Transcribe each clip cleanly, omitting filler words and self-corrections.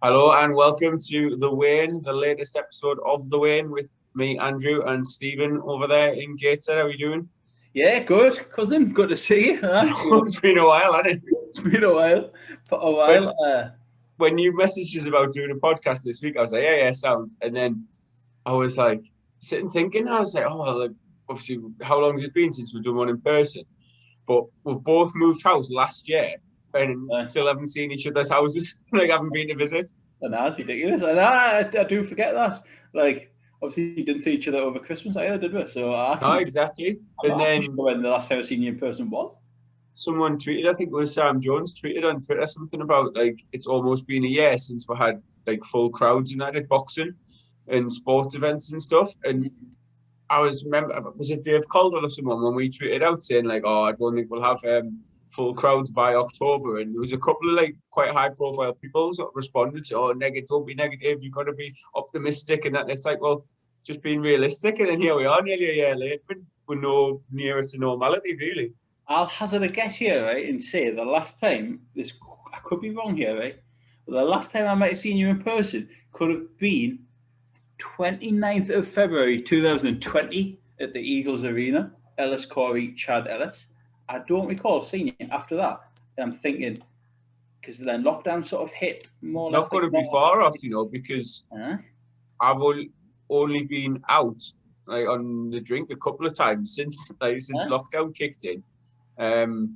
Hello and welcome to The Wayne, the latest episode of The Wayne with me, Andrew, and Stephen over there in Gateshead. How are you doing? Yeah, good, cousin. Good to see you. It's been a while, hasn't it? It's been a while. For a When, while. when you messaged us about doing a podcast this week, I was like, yeah, sound. And then I was like, sitting thinking, I was like, oh, well, like, obviously, how long has it been since we've done one in person? But we've both moved house last year and still haven't seen each other's houses, like, haven't been to visit. And that's ridiculous. And I do forget that. Like, obviously, we didn't see each other over Christmas either, did we? So I No, actually, exactly. I'm And not actually then sure when the last time I seen you in person was. someone tweeted, I think it was Sam Jones, tweeted on Twitter something about like it's almost been a year since we had like full crowds and that at boxing and sports events and stuff. And I was it Dave Calder or someone when we tweeted out saying like, oh, I don't think we'll have full crowds by October. And there was a couple of like quite high profile people that responded to, oh, negative, don't be negative, you've got to be optimistic and that. And it's like, well, just being realistic. And then here we are, nearly a year later, we're no nearer to normality, really. I'll hazard a guess here, right, and say the last time, I could be wrong here, right, but the last time I might have seen you in person could have been 29th of February 2020 at the Eagles Arena, Ellis Corey, Chad Ellis. I don't recall seeing it after that. And I'm thinking, because then lockdown sort of hit more It's or less. not going to be far off, because I've only been out like on the drink a couple of times since lockdown kicked in.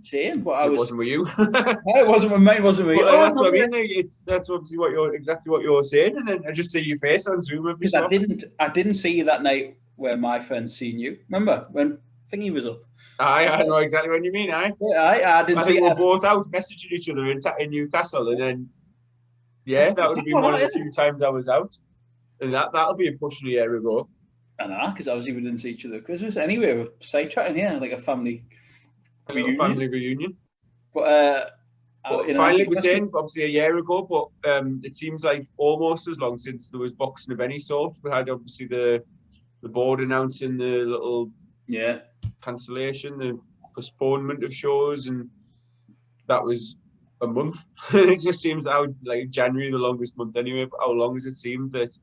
Same, but it wasn't with you. It wasn't with me. It wasn't with you. That's what I mean. That's obviously exactly what you're saying, and then I just see your face on Zoom every so often. I didn't see you that night where my friends seen you. Remember when Thingy was up? I know exactly what you mean. I didn't. I think we're both out messaging each other in Newcastle, and then that would have been one of the few times I was out, and that'll be a push of a year ago. Because obviously we didn't see each other at Christmas. Anyway, we're sidetracking here, like a family reunion. But finally, we're saying obviously a year ago, but it seems like almost as long since there was boxing of any sort. We had obviously the board announcing the little cancellation, the postponement of shows, and that was a month. It just seems like January, the longest month anyway. But how long has it seemed that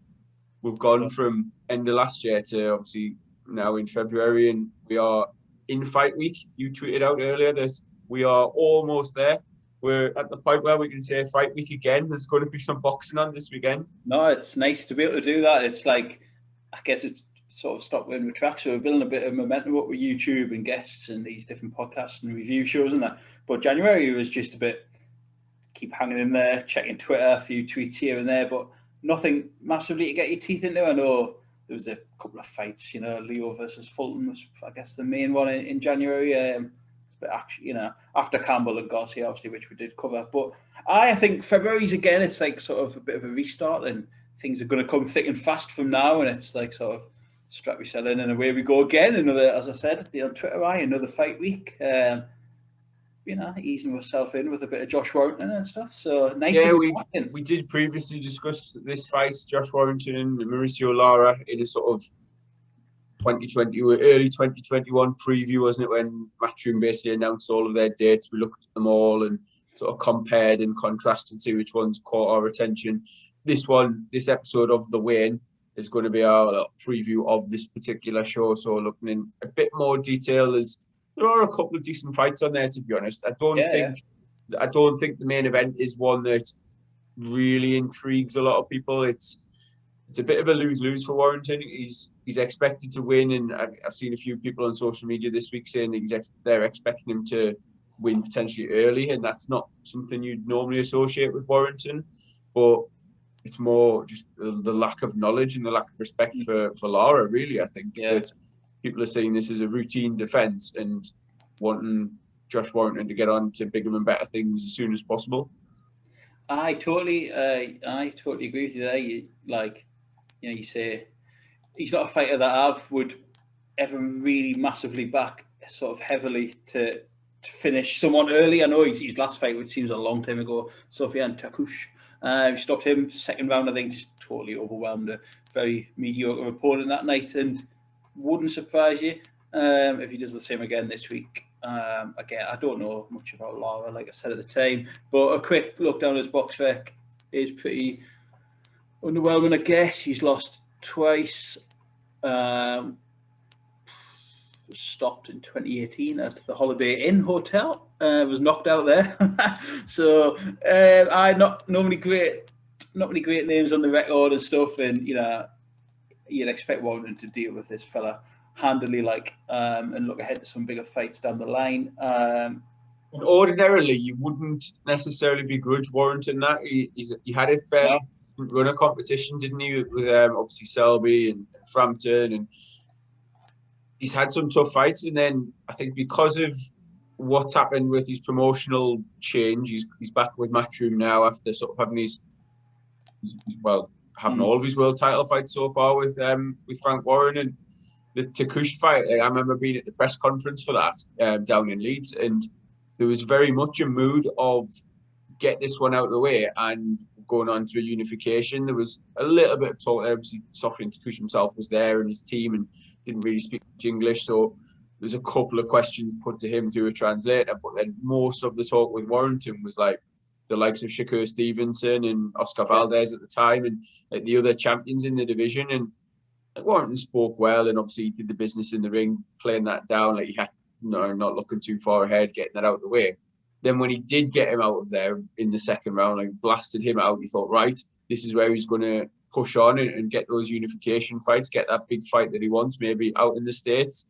we've gone from end of last year to obviously now in February, and we are in fight week. You tweeted out earlier that we are almost there. We're at the point where we can say fight week again. There's going to be some boxing on this weekend. No, it's nice to be able to do that. It's like, I guess it's sort of stopped when we track. So we're building a bit of momentum up with YouTube and guests and these different podcasts and review shows and that. But January was just a bit, keep hanging in there, checking Twitter, a few tweets here and there, but nothing massively to get your teeth into. I know there was a couple of fights, Leo versus Fulton was, I guess, the main one in January. But actually, after Campbell and Garcia, obviously, which we did cover. But I think February's again, it's like sort of a bit of a restart, and things are going to come thick and fast from now. And it's like sort of strap yourself in, and away we go again. Another, as I said on Twitter, another fight week. Easing myself in with a bit of Josh Warrington and stuff. So nice. Yeah, we did previously discuss this fight, Josh Warrington and Mauricio Lara, in a sort of 2020, early 2021 preview, wasn't it? When Matchroom basically announced all of their dates, we looked at them all and sort of compared and contrasted and see which ones caught our attention. This episode of The Wayne is going to be our preview of this particular show. So looking in a bit more detail, as there are a couple of decent fights on there, to be honest. I don't think the main event is one that really intrigues a lot of people. It's a bit of a lose-lose for Warrington. He's expected to win, and I've seen a few people on social media this week saying they're expecting him to win potentially early, and that's not something you'd normally associate with Warrington. But it's more just the lack of knowledge and the lack of respect for Lara, really. I think that people are saying this is a routine defence and wanting Josh Warrington to get on to bigger and better things as soon as possible. I totally agree with you there. You say he's not a fighter that I would ever really massively back sort of heavily to finish someone early. I know his last fight, which seems a long time ago, Sofian Takush, stopped him second round. I think just totally overwhelmed a very mediocre opponent that night, and wouldn't surprise you if he does the same again this week. Again, I don't know much about Lara, like I said at the time, but a quick look down his box rec, is pretty underwhelming, I guess. He's lost twice. Was stopped in 2018 at the Holiday Inn Hotel. Was knocked out there. So I not many great names on the record and stuff. And you'd expect Warrington to deal with this fella handily, and look ahead to some bigger fights down the line. And ordinarily, you wouldn't necessarily begrudge Warrington that he had a fairly run of competition, didn't he? With obviously Selby and Frampton, and he's had some tough fights. And then I think because of what's happened with his promotional change, he's back with Matchroom now after sort of having having all of his world title fights so far with Frank Warren. And the Takush fight, I remember being at the press conference for that down in Leeds, and there was very much a mood of get this one out of the way and going on to a unification. There was a little bit of talk. Obviously, Sofian Takush himself was there and his team and didn't really speak English, so there's a couple of questions put to him through a translator. But then most of the talk with Warrington was like the likes of Shakur Stevenson and Oscar Valdez at the time, and like the other champions in the division. And Warrington spoke well, and obviously did the business in the ring, playing that down. Like he had not looking too far ahead, getting that out of the way. Then when he did get him out of there in the second round, like blasted him out, he thought, right, this is where he's going to push on and get those unification fights, get that big fight that he wants, maybe out in the States.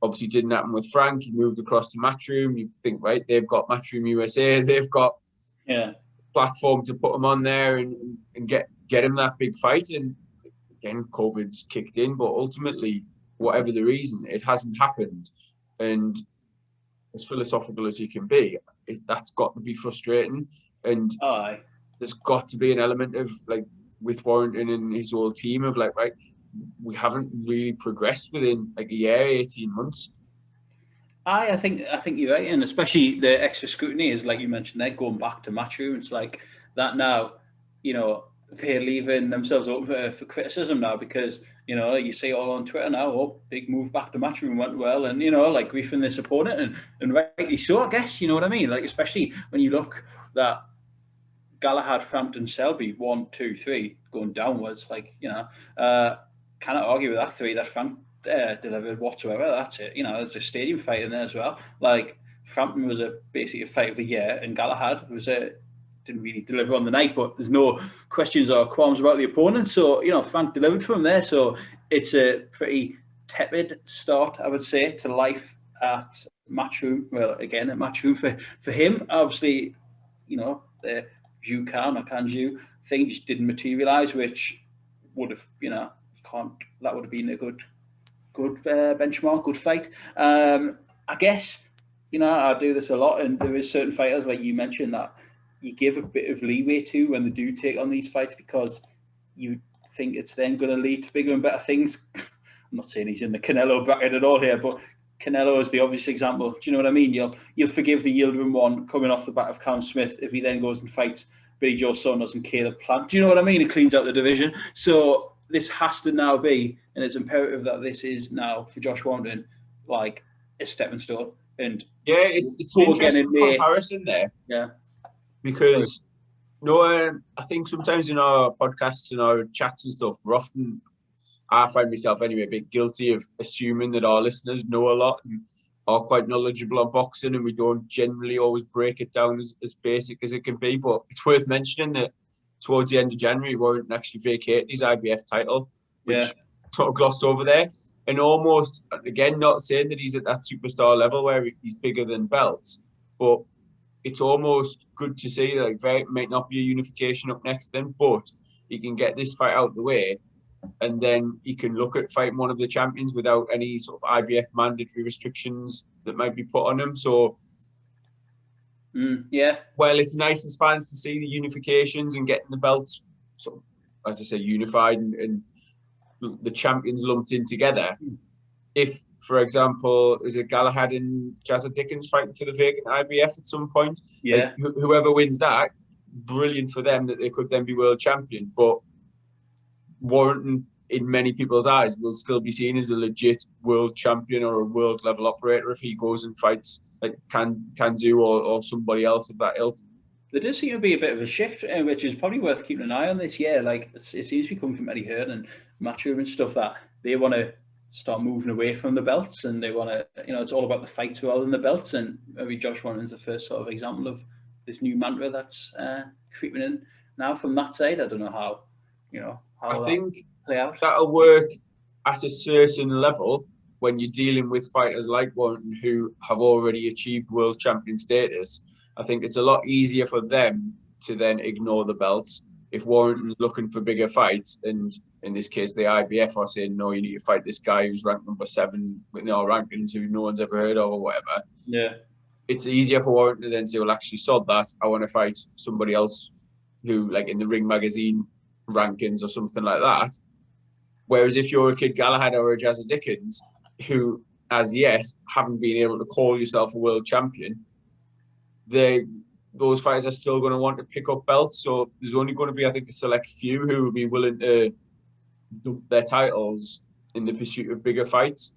Obviously didn't happen with Frank. He moved across to Matchroom. You think, right, they've got Matchroom USA. They've got platform to put him on there and get him that big fight. And again, COVID's kicked in, but ultimately, whatever the reason, it hasn't happened. And as philosophical as he can be, that's got to be frustrating. And there's got to be an element of like with Warrington and his whole team of like, right, we haven't really progressed within like a year, 18 months. I think you're right, and especially the extra scrutiny is like you mentioned there, going back to Matchroom. It's like that now, they're leaving themselves open for criticism now because, you see all on Twitter now, big move back to Matchroom went well, and, like griefing this opponent, and rightly so, I guess, you know what I mean? Like, especially when you look that Galahad, Frampton, Selby, 1, 2, 3, going downwards, like, cannot argue with that 3 that Frank delivered whatsoever. That's it. There's a stadium fight in there as well. Like, Frampton was basically a fight of the year, and Galahad didn't really deliver on the night, but there's no questions or qualms about the opponent. So, Frank delivered from there. So it's a pretty tepid start, I would say, to life at Matchroom. Well, again, at Matchroom for him. Obviously, the Zhu Khan or Kanju thing just didn't materialise, which would have, that would have been a good benchmark, good fight. I guess, I do this a lot, and there is certain fighters, like you mentioned, that you give a bit of leeway to when they do take on these fights because you think it's then going to lead to bigger and better things. I'm not saying he's in the Canelo bracket at all here, but Canelo is the obvious example. Do you know what I mean? You'll forgive the Yildirim one coming off the back of Cam Smith if he then goes and fights Billy Joe Saunders and Caleb Plant. Do you know what I mean? It cleans out the division. So this has to now be, and it's imperative that this is now for Josh Warrington, like a stepping stone. And it's an interesting comparison there. Yeah. Because I think sometimes in our podcasts and our chats and stuff, I find myself anyway a bit guilty of assuming that our listeners know a lot and are quite knowledgeable on boxing, and we don't generally always break it down as basic as it can be. But it's worth mentioning that towards the end of January, Warrington actually vacated his IBF title, which sort of glossed over there. And almost, again, not saying that he's at that superstar level where he's bigger than belts, but it's almost good to see, like, it might not be a unification up next then, but he can get this fight out of the way, and then he can look at fighting one of the champions without any sort of IBF mandatory restrictions that might be put on him. So, well, it's nice as fans to see the unifications and getting the belts sort of, as I say, unified and the champions lumped in together. If, for example, is it Galahad and Jazza Dickens fighting for the vacant IBF at some point? Yeah. Like, whoever wins that, brilliant for them that they could then be world champion. But Warrington, in many people's eyes, will still be seen as a legit world champion or a world level operator if he goes and fights like Kanzu or somebody else of that ilk. there does seem to be a bit of a shift, which is probably worth keeping an eye on this year. Like it seems to be coming from Eddie Hearn and Matchroom and stuff that they want to start moving away from the belts, and they want to, it's all about the fights rather than the belts. And maybe Josh Warrington's the first sort of example of this new mantra that's creeping in now from that side. I don't know how, how I think play out. That'll work at a certain level when you're dealing with fighters like Warrington who have already achieved world champion status. I think it's a lot easier for them to then ignore the belts. If Warrington's looking for bigger fights, and in this case, the IBF are saying, no, you need to fight this guy who's ranked number 7 with no rankings who no one's ever heard of or whatever. Yeah. It's easier for Warrington to then say, well, actually, sod that. I want to fight somebody else who, like in the Ring Magazine rankings or something like that. Whereas if you're a Kid Galahad or a Jazza Dickens, who, as yet, haven't been able to call yourself a world champion, those fighters are still going to want to pick up belts. So there's only going to be, I think, a select few who will be willing to dump their titles in the pursuit of bigger fights.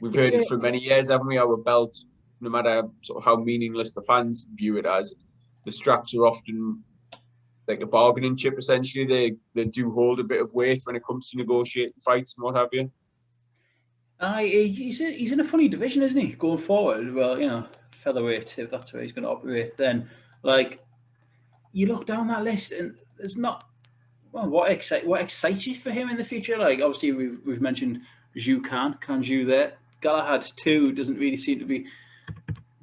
We've heard it for many years, haven't we? Our belt, no matter sort of how meaningless the fans view it as, the straps are often like a bargaining chip, essentially. They do hold a bit of weight when it comes to negotiating fights and what have you. He's in a funny division, isn't he, going forward? Well, featherweight, if that's where he's going to operate, then you look down that list and there's not what excites you for him in the future. Like obviously we've mentioned Kanju there. Galahad too doesn't really seem to be.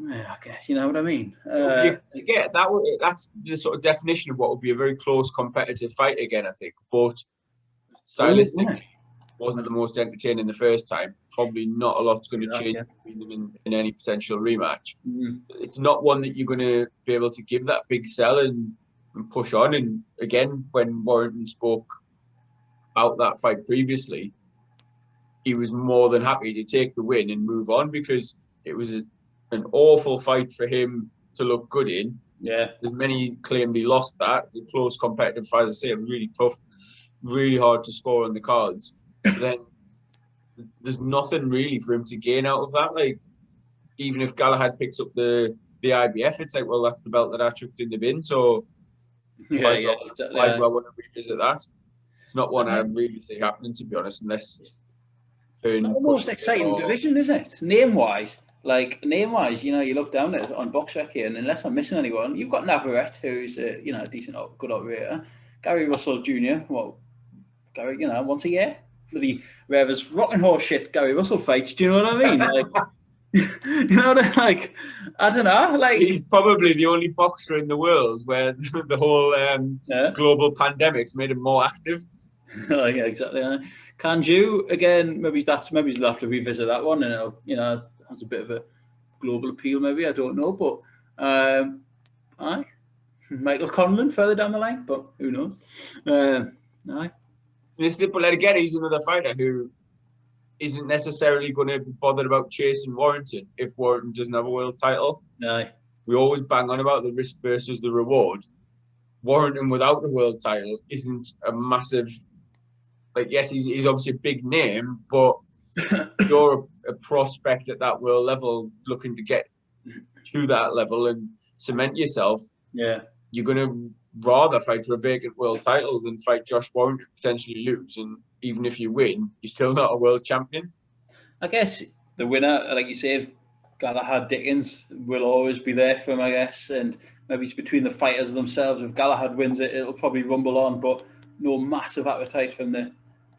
I guess you know what I mean. That's the sort of definition of what would be a very close competitive fight again, I think. But stylistically, wasn't the most entertaining the first time. Probably not a lot's going to change between them in any potential rematch. It's not one that you're going to be able to give that big sell and push on. And again, when Warrington spoke about that fight previously, he was more than happy to take the win and move on because it was an awful fight for him to look good in. Yeah. There's many claimed he lost that. The close competitive fight, as I say, really tough, really hard to score on the cards. Then there's nothing really for him to gain out of that. Like, even if Galahad picks up the IBF, it's like, well, that's the belt that I chucked in the bin. So why do I want to revisit that? It's not one I really see happening, to be honest, unless it's not the most exciting division, is it? Name-wise, you look down at it on BoxRec here, and unless I'm missing anyone, you've got Navarrete, who's a decent, good operator. Gary Russell Jr. Gary, once a year. Bloody Revers rocking horse shit Gary Russell fights. Do you know what I mean? I don't know. He's probably the only boxer in the world where the whole global pandemic's made him more active. Yeah, exactly. Kanju again. Maybe we'll have to revisit that one, and it has a bit of a global appeal. Maybe I don't know, but Michael Conlon further down the line, but who knows? But again, he's another fighter who isn't necessarily going to be bothered about chasing Warrington if Warrington doesn't have a world title. No. We always bang on about the risk versus the reward. Warrington without the world title isn't a massive... yes, he's obviously a big name, but you're a prospect at that world level looking to get to that level and cement yourself. Yeah. You're going to rather fight for a vacant world title than fight Josh Warrington, potentially lose. And even if you win, you're still not a world champion. I guess the winner, like you say, Galahad Dickens, will always be there for him, I guess. And maybe it's between the fighters themselves. If Galahad wins it, it'll probably rumble on, but no massive appetite from the,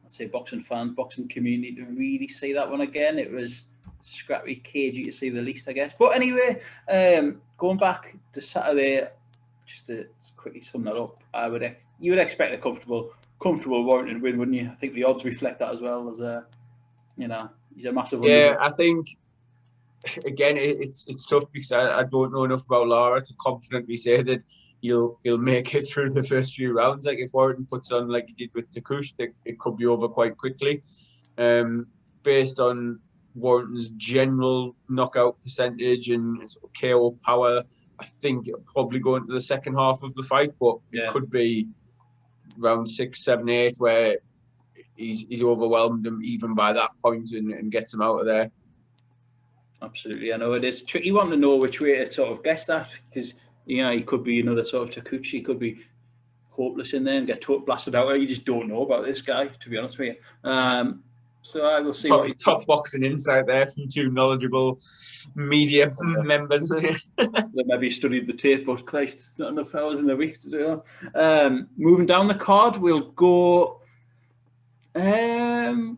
I'd say, boxing fans, boxing community to really see that one again. It was scrappy, cagey to see the least, I guess. But anyway, going back to Saturday, just to quickly sum that up, you would expect a comfortable Warrington win, wouldn't you? I think the odds reflect that as well. As he's a massive. Yeah, I think again it's tough because I don't know enough about Lara to confidently say that he'll make it through the first few rounds. Like if Warrington puts on like he did with Takush, it could be over quite quickly. Based on Warrington's general knockout percentage and sort of KO power, I think it'll probably go into the second half of the fight, but it could be round 6, 7, 8 where he's overwhelmed him even by that point and gets him out of there. Absolutely. I know it is tricky one to know which way to sort of guess that because You know, he could be another sort of Takuchi. He could be hopeless in there and get blasted out. You just don't know about this guy, to be honest with you. So I will see what top boxing insight there from two knowledgeable media members. They maybe studied the tape, but Christ, not enough hours in the week to do that. Moving down the card, we'll go. We'll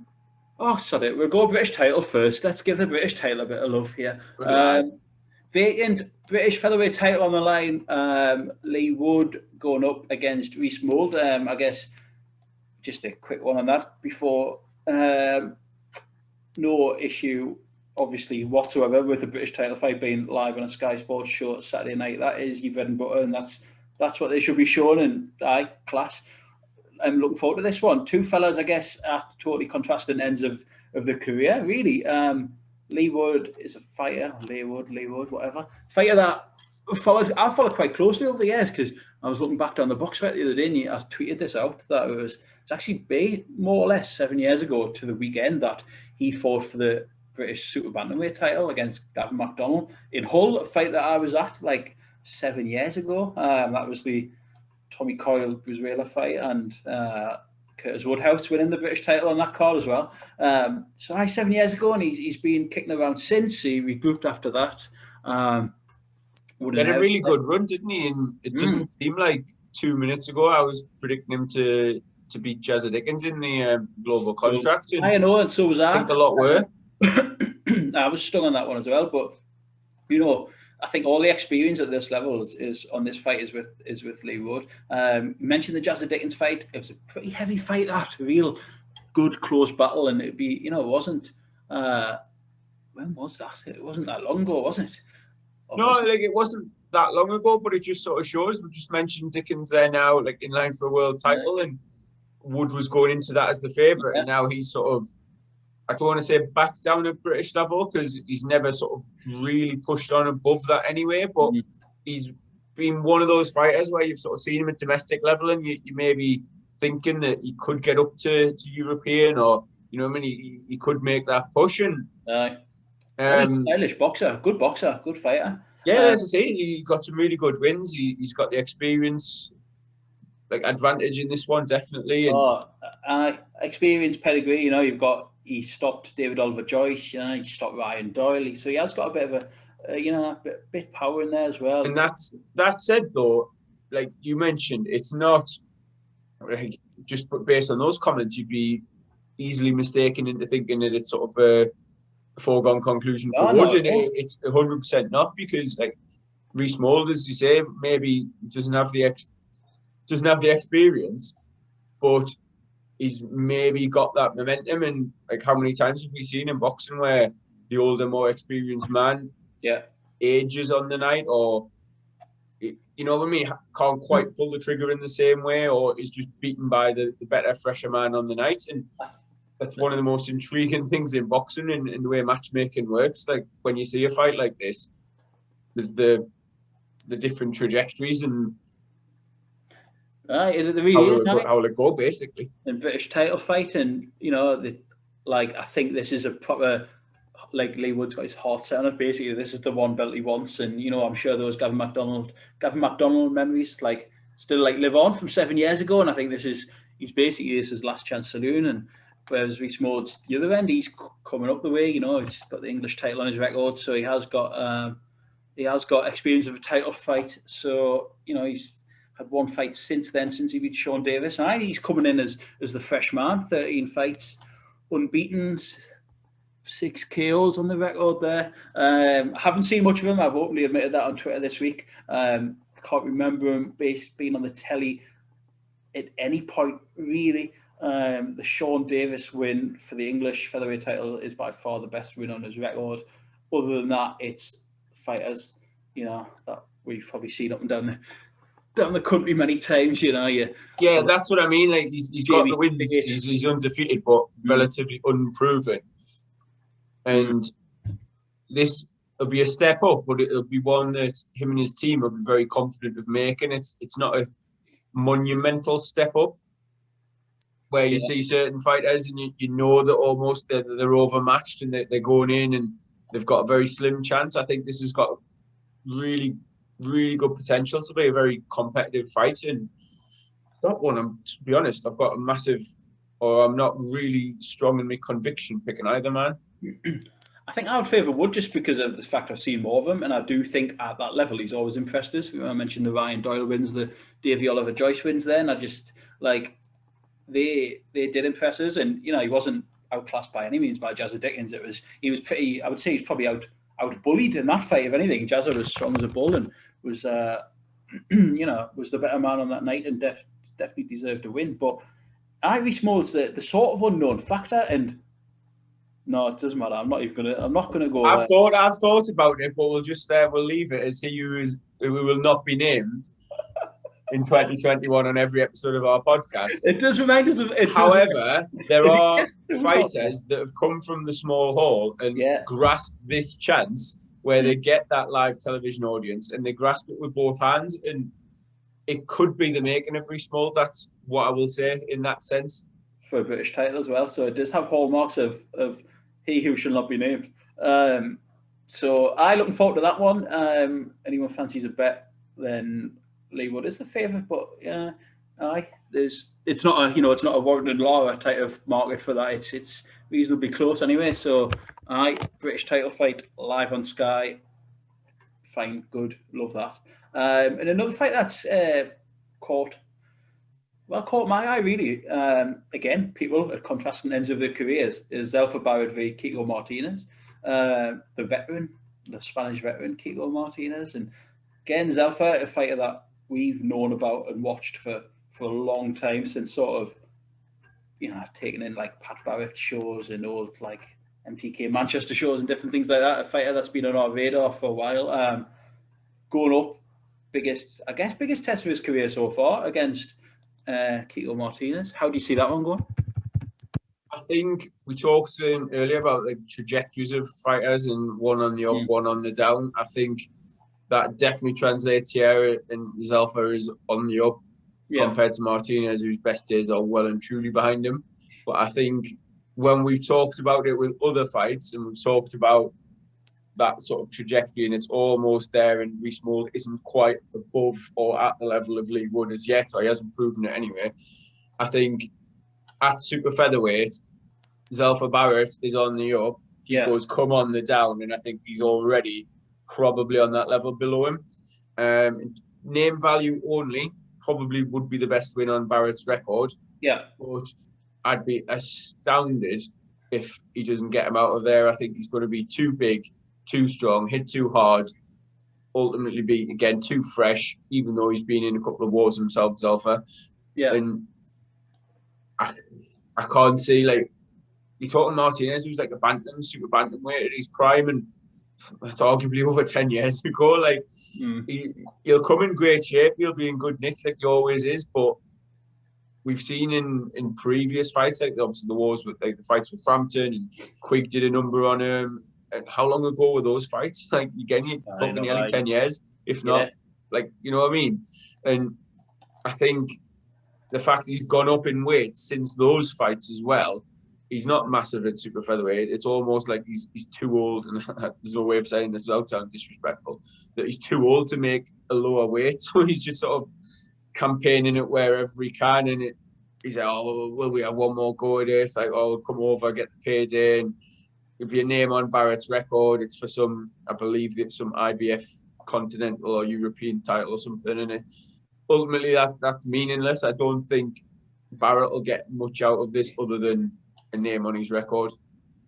go British title first. Let's give the British title a bit of love here. Vacant British featherweight title on the line. Lee Wood going up against Reece Mould. I guess just a quick one on that before. No issue, obviously, whatsoever with the British title fight being live on a Sky Sports show Saturday night. That is your bread and butter, and that's what they should be showing. And class. I'm looking forward to this one. Two fellas, I guess, at totally contrasting ends of the career. Really, Lee Wood is a fighter. Lee Wood, whatever. Fighter that I followed quite closely over the years because I was looking back down the box fight the other day and I tweeted this out that it's actually more or less 7 years ago to the weekend that he fought for the British super bantamweight title against Gavin McDonnell in Hull, a fight that I was at like 7 years ago. That was the Tommy Coyle Bruzuela fight and Curtis Woodhouse winning the British title on that card as well. 7 years ago, and he's been kicking around since. He regrouped after that. He had a really good run, didn't he? And it doesn't seem like 2 minutes ago I was predicting him to beat Jazza Dickens in the global contract. And I know, and so was I. I think a lot were. I was stung on that one as well, but I think all the experience at this level is on this fight is with Lee Wood. You mentioned the Jazza Dickens fight. It was a pretty heavy fight, that a real good close battle, and it'd be it wasn't. When was that? It wasn't that long ago, was it? It wasn't that long ago, but it just sort of shows. We just mentioned Dickens there now, like in line for a world title, and Wood was going into that as the favourite, and now he's sort of, I don't want to say back down at British level because he's never sort of really pushed on above that anyway, but he's been one of those fighters where you've sort of seen him at domestic level and you may be thinking that he could get up to European or, he could make that push. And stylish boxer, good fighter. Yeah, as I say, he got some really good wins. He's got the experience, like advantage in this one, definitely. And experience, pedigree. He stopped David Oliver Joyce. He stopped Ryan Doyle. So he has got a bit of a bit power in there as well. And that said, though, like you mentioned, it's not like, just based on those comments, you'd be easily mistaken into thinking that it's sort of a foregone conclusion for Wood, and it's 100% not, because like Reece Mould, as you say, maybe doesn't have the experience, but he's maybe got that momentum. And like, how many times have we seen in boxing where the older, more experienced man ages on the night, or can't quite pull the trigger in the same way, or is just beaten by the better, fresher man on the night. And that's one of the most intriguing things in boxing and the way matchmaking works. Like when you see a fight like this, there's the different trajectories and how will it go, basically. In British title fight, and I think this is a proper, like, Lee Wood's got his heart set on it. Basically, this is the one belt he wants, and I'm sure those Gavin McDonnell memories still live on from 7 years ago. And I think this is his last chance saloon. And whereas Reece Mould's the other end, he's coming up the way. He's got the English title on his record, so he has got experience of a title fight. So he's had one fight since then, since he beat Sean Davis. And he's coming in as the fresh man, 13 fights, unbeaten, 6 KOs on the record there. I haven't seen much of him. I've openly admitted that on Twitter this week. I can't remember him being on the telly at any point, really. The Sean Davis win for the English featherweight title is by far the best win on his record. Other than that, it's fighters, that we've probably seen up and down the country many times. That's what I mean. Like he's got the wins. He's undefeated, but relatively unproven. And this will be a step up, but it'll be one that him and his team will be very confident of making. It's not a monumental step up where you see certain fighters and you know that almost they're overmatched and they're going in and they've got a very slim chance. I think this has got really really good potential to be a very competitive fight. And that one, to be honest, I've got a massive, or I'm not really strong in my conviction picking either man. I think I would favour Wood just because of the fact I've seen more of him, and I do think at that level he's always impressed us. I mentioned the Ryan Doyle wins, the Davey Oliver Joyce wins there, and I just like they did impress us, and he wasn't outclassed by any means by Jazza Dickens. He was pretty. I would say he's probably out bullied in that fight. If anything, Jazza was strong as a bull and was was the better man on that night and definitely deserved a win. But Irie Small's the sort of unknown factor, and no, it doesn't matter. I'm not gonna go. I've thought about it, but we'll leave it as he who will not be named in 2021 on every episode of our podcast. It does remind us of it. However, there are fighters that have come from the small hall and grasp this chance where they get that live television audience and they grasp it with both hands, and it could be the making of Reece Small. That's what I will say in that sense. For a British title as well, so it does have hallmarks of he who shall not be named. So I looking forward to that one. Anyone fancies a bet, then Lee Wood is the favourite, but it's not a Warrington Lara type of market for that. It's reasonably close anyway. So British title fight live on Sky. Fine, good, love that. And another fight that's caught my eye really. Again, people at contrasting ends of their careers is Zelfa Barrett v Kiko Martinez, the Spanish veteran Kiko Martinez, and again Zelfa, a fighter that we've known about and watched for a long time, since sort of taken in like Pat Barrett shows and old like MTK Manchester shows and different things like that. A fighter that's been on our radar for a while. Going up, biggest test of his career so far against Kiko Martinez. How do you see that one going? I think we talked earlier about the trajectories of fighters and one on the up, one on the down. I think that definitely translates here, and Zelfa is on the up compared to Martinez, whose best days are well and truly behind him. But I think when we've talked about it with other fights and we've talked about that sort of trajectory and it's almost there, and Reece Small isn't quite above or at the level of Lee Wood as yet, or he hasn't proven it anyway. I think at super featherweight, Zelfa Barrett is on the up. He goes come on the down, and I think he's already probably on that level below him. Name value only probably would be the best win on Barrett's record. Yeah. But I'd be astounded if he doesn't get him out of there. I think he's going to be too big, too strong, hit too hard, ultimately be, again, too fresh, even though he's been in a couple of wars himself, Zelfa. Yeah. And I can't see, like, you're talking Martinez, who's like a super bantamweight at his prime, and that's arguably over 10 years ago. Like, he'll come in great shape, he'll be in good nick, like he always is, but we've seen in previous fights, like obviously the wars with, like the fights with Frampton, and Quigg did a number on him. And how long ago were those fights? Like, again, you're talking nearly 10 years, if not, like, you know what I mean? And I think the fact he's gone up in weight since those fights as well, he's not massive at super featherweight. It's almost like he's too old, and there's no way of saying this without sounding disrespectful, that he's too old to make a lower weight. So he's just sort of campaigning it wherever he can, and he's like, oh, will we have one more go at it? It's like, oh, come over, get the payday, and it'll be a name on Barrett's record. It's for some, I believe it's some IBF continental or European title or something, and ultimately that's meaningless. I don't think Barrett will get much out of this other than a name on his record.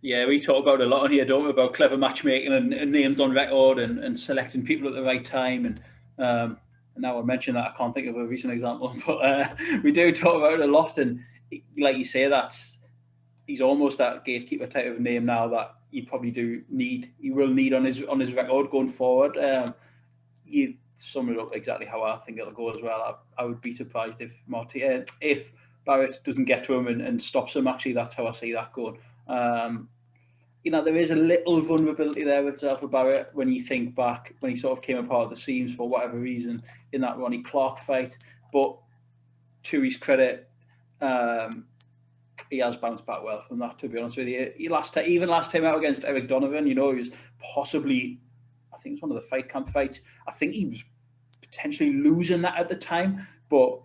Yeah, we talk about a lot on here, don't we, about clever matchmaking and names on record and selecting people at the right time. And now I mention that, I can't think of a recent example, but we do talk about it a lot. And like you say, he's almost that gatekeeper type of name now that you probably will need on his record going forward. You sum it up exactly how I think it'll go as well. I would be surprised if Barrett doesn't get to him and stops him. Actually, that's how I see that going. There is a little vulnerability there with Zelfa Barrett when you think back, when he sort of came apart at the seams for whatever reason in that Ronnie Clark fight. But to his credit, he has bounced back well from that, to be honest with you. Last time out against Eric Donovan, he was possibly, I think it was one of the fight camp fights. I think he was potentially losing that at the time, but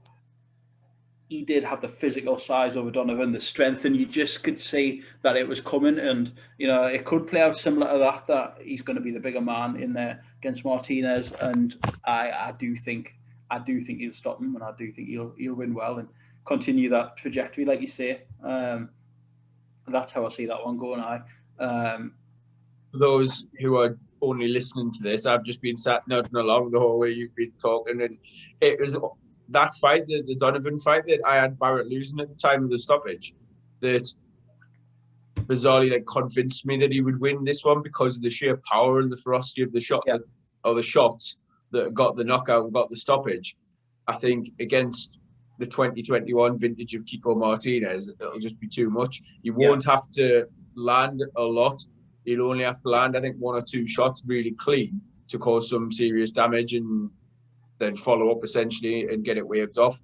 he did have the physical size over Donovan, the strength, and you just could see that it was coming. And it could play out similar to that he's going to be the bigger man in there against Martinez. And I do think he'll stop him, and I do think he'll win well and continue that trajectory, like you say. That's how I see that one going. For those who are only listening to this, I've just been sat nodding along the whole way you've been talking, and it was that fight, the Donovan fight, that I had Barrett losing at the time of the stoppage, that bizarrely convinced me that he would win this one because of the sheer power and the ferocity of the shot, or the shots that got the knockout and got the stoppage. I think against the 2021 vintage of Kiko Martinez, it'll just be too much. You won't have to land a lot. You'll only have to land, I think, 1 or 2 shots really clean to cause some serious damage, and then follow up essentially and get it waved off.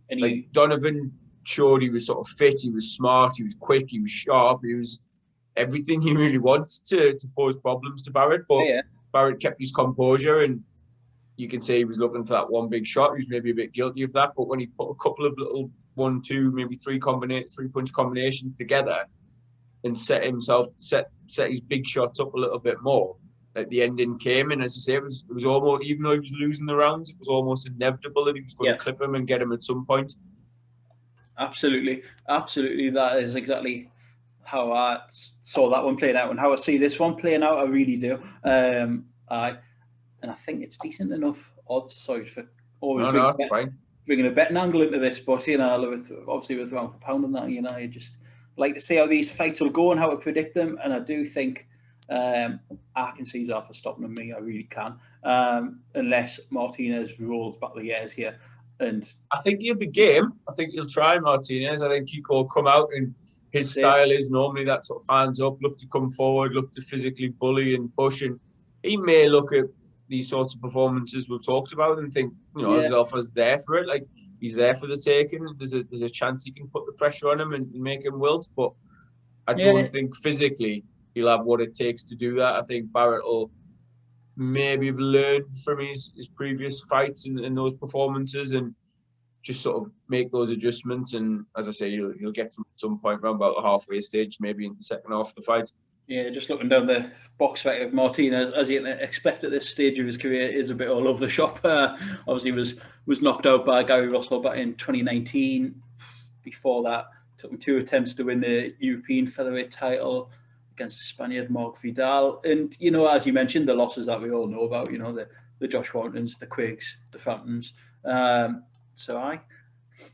And Donovan showed he was sort of fit, he was smart, he was quick, he was sharp, he was everything he really wants to pose problems to Barrett. But Barrett kept his composure, and you can say he was looking for that one big shot. He was maybe a bit guilty of that, but when he put a couple of little 1, 2, maybe 3 punch combinations together and set his big shots up a little bit more, the ending came. And as I say, it was almost, even though he was losing the rounds, it was almost inevitable that he was going to clip him and get him at some point. Absolutely. That is exactly how I saw that one playing out, and how I see this one playing out. I really do. And I think it's decent enough odds. Sorry for always bringing a betting angle into this, but obviously with round for pound and that, you just like to see how these fights will go and how to predict them. And I do think I can see Zaffa stopping on me. I really can, unless Martinez rolls back the years here. And I think he'll be game. I think he'll try Martinez. I think Kiko will come out, and his style is normally that sort of hands up, look to come forward, look to physically bully and push. And he may look at these sorts of performances we've talked about and think, Zaffa's there for it. He's there for the taking. There's a chance he can put the pressure on him and make him wilt. But I don't think physically he'll have what it takes to do that. I think Barrett will maybe have learned from his previous fights and those performances, and just sort of make those adjustments. And as I say, you'll get to some point around about the halfway stage, maybe in the second half of the fight. Yeah, just looking down the box fight of Martinez, as you expect at this stage of his career, is a bit all over the shop. Obviously, was knocked out by Gary Russell back in 2019. Before that, took him 2 attempts to win the European featherweight title against the Spaniard Marc Vidal. And, as you mentioned, the losses that we all know about, the Josh Warringtons, the Quiggs, the Framptons.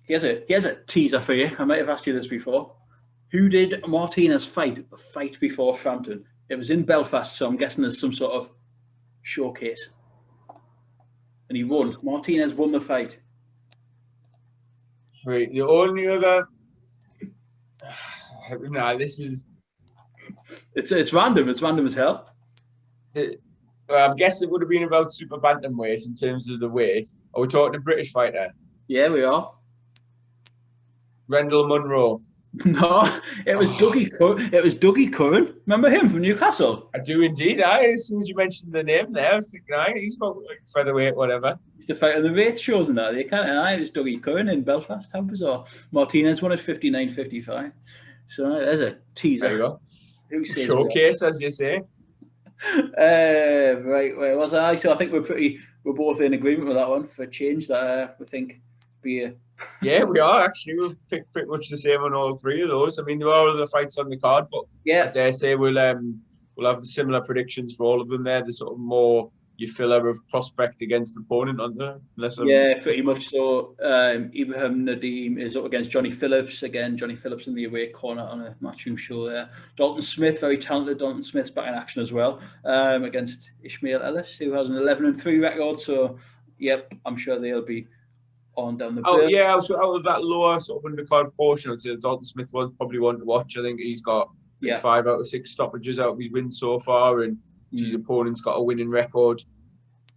Here's a teaser for you. I might have asked you this before. Who did Martinez fight the fight before Frampton? It was in Belfast, so I'm guessing there's some sort of showcase. And he won. Martinez won the fight. Right, the only other... this is... It's random. It's random as hell. I guess it would have been about super bantamweight in terms of the weight. Are we talking a British fighter? Yeah, we are. Rendell Munro. No, it was Dougie Curran. Remember him from Newcastle? I do indeed. As soon as you mentioned the name there, I was thinking, he's got featherweight, whatever. The fight on the weight shows and that. It was Dougie Curran in Belfast. How bizarre. Martinez won at 59.55. So there's a teaser. There you go. Showcase, as you say. Right, where was I? So I think we're both in agreement with that one for a change that we think be a... Yeah, we are actually. We've picked pretty much the same on all 3 of those. I mean, there are other fights on the card, but I dare say we'll have similar predictions for all of them. There, the sort of more your filler of prospect against opponent, aren't there? Pretty much so. Ibrahim Nadeem is up against Johnny Phillips. Again, Johnny Phillips in the away corner on a matchroom show there. Dalton Smith, very talented. Dalton Smith's back in action as well against Ishmael Ellis, who has an 11-3 record. So, I'm sure they'll be on down the bill. Out of that lower sort of undercard portion, I'd say Dalton Smith was probably one to watch. I think he's got 5 out of 6 stoppages out of his wins so far, and his opponent's got a winning record.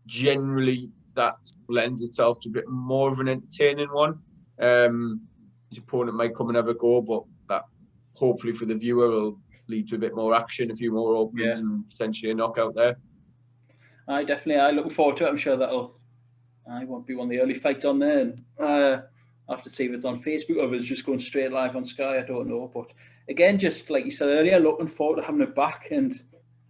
Generally, that lends itself to a bit more of an entertaining one. His opponent might come and have a go, but that hopefully for the viewer will lead to a bit more action, a few more openings, and potentially a knockout there. I'm looking forward to it. I'm sure that'll I won't be one of the early fights on there. And, I'll have to see if it's on Facebook or if it's just going straight live on Sky. I don't know. But again, just like you said earlier, looking forward to having it back. And,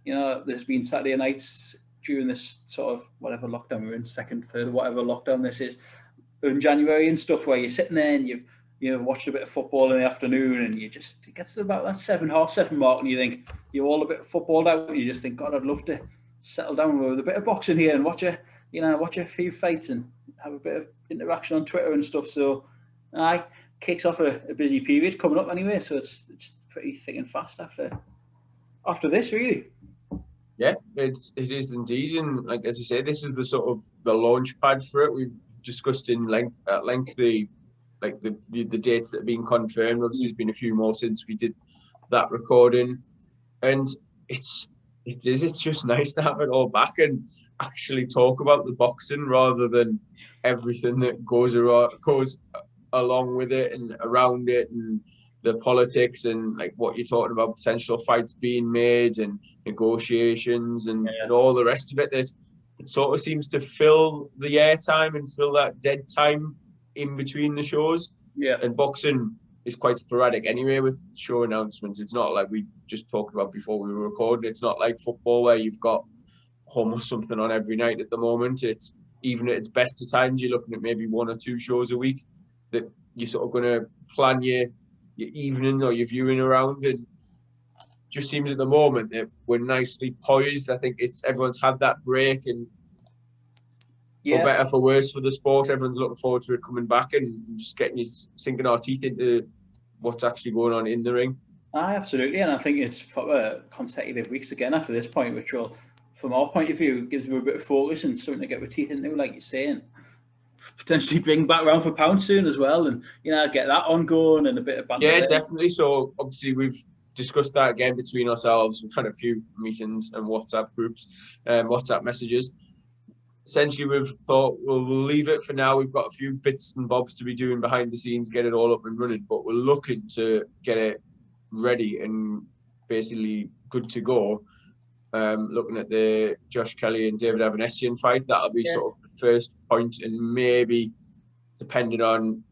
you know, there's been Saturday nights during this sort of whatever lockdown we're in, second, third, whatever lockdown this is, in January and stuff, where you're sitting there and you've watched a bit of football in the afternoon, and it gets to about that 7:30 mark, and you think you're all a bit footballed out, and you just think, God, I'd love to settle down with a bit of boxing here and watch a few fights and have a bit of interaction on Twitter and stuff. So, kicks off a busy period coming up anyway. So it's pretty thick and fast after this, really. Yeah, it is indeed, and like as you say, this is the sort of the launch pad for it. We've discussed at length the dates that have been confirmed. Obviously, there's been a few more since we did that recording, and it's just nice to have it all back and actually talk about the boxing rather than everything that goes along with it and around it, and the politics and like what you're talking about, potential fights being made and negotiations and all the rest of it. That it sort of seems to fill the airtime and fill that dead time in between the shows. Yeah. And boxing is quite sporadic anyway with show announcements. It's not like we just talked about before we were recording. It's not like football where you've got almost something on every night at the moment. It's even at its best of times, you're looking at maybe 1 or 2 shows a week that you're sort of going to plan your evenings or your viewing around, and just seems at the moment that we're nicely poised. I think everyone's had that break, and for better for worse for the sport, everyone's looking forward to it coming back and just sinking our teeth into what's actually going on in the ring. Absolutely, and I think it's consecutive weeks again after this point, which will, from our point of view, gives me a bit of focus and something to get with teeth into, like you're saying. Potentially bring back round for pound soon as well, and get that ongoing and a bit of banter. Yeah, definitely. So obviously we've discussed that again between ourselves. We've had a few meetings and WhatsApp groups, WhatsApp messages. Essentially, we've thought we'll leave it for now. We've got a few bits and bobs to be doing behind the scenes, get it all up and running, but we're looking to get it ready and basically good to go. Looking at the Josh Kelly and David Avanesian fight, that'll be sort of the first point, and maybe depending on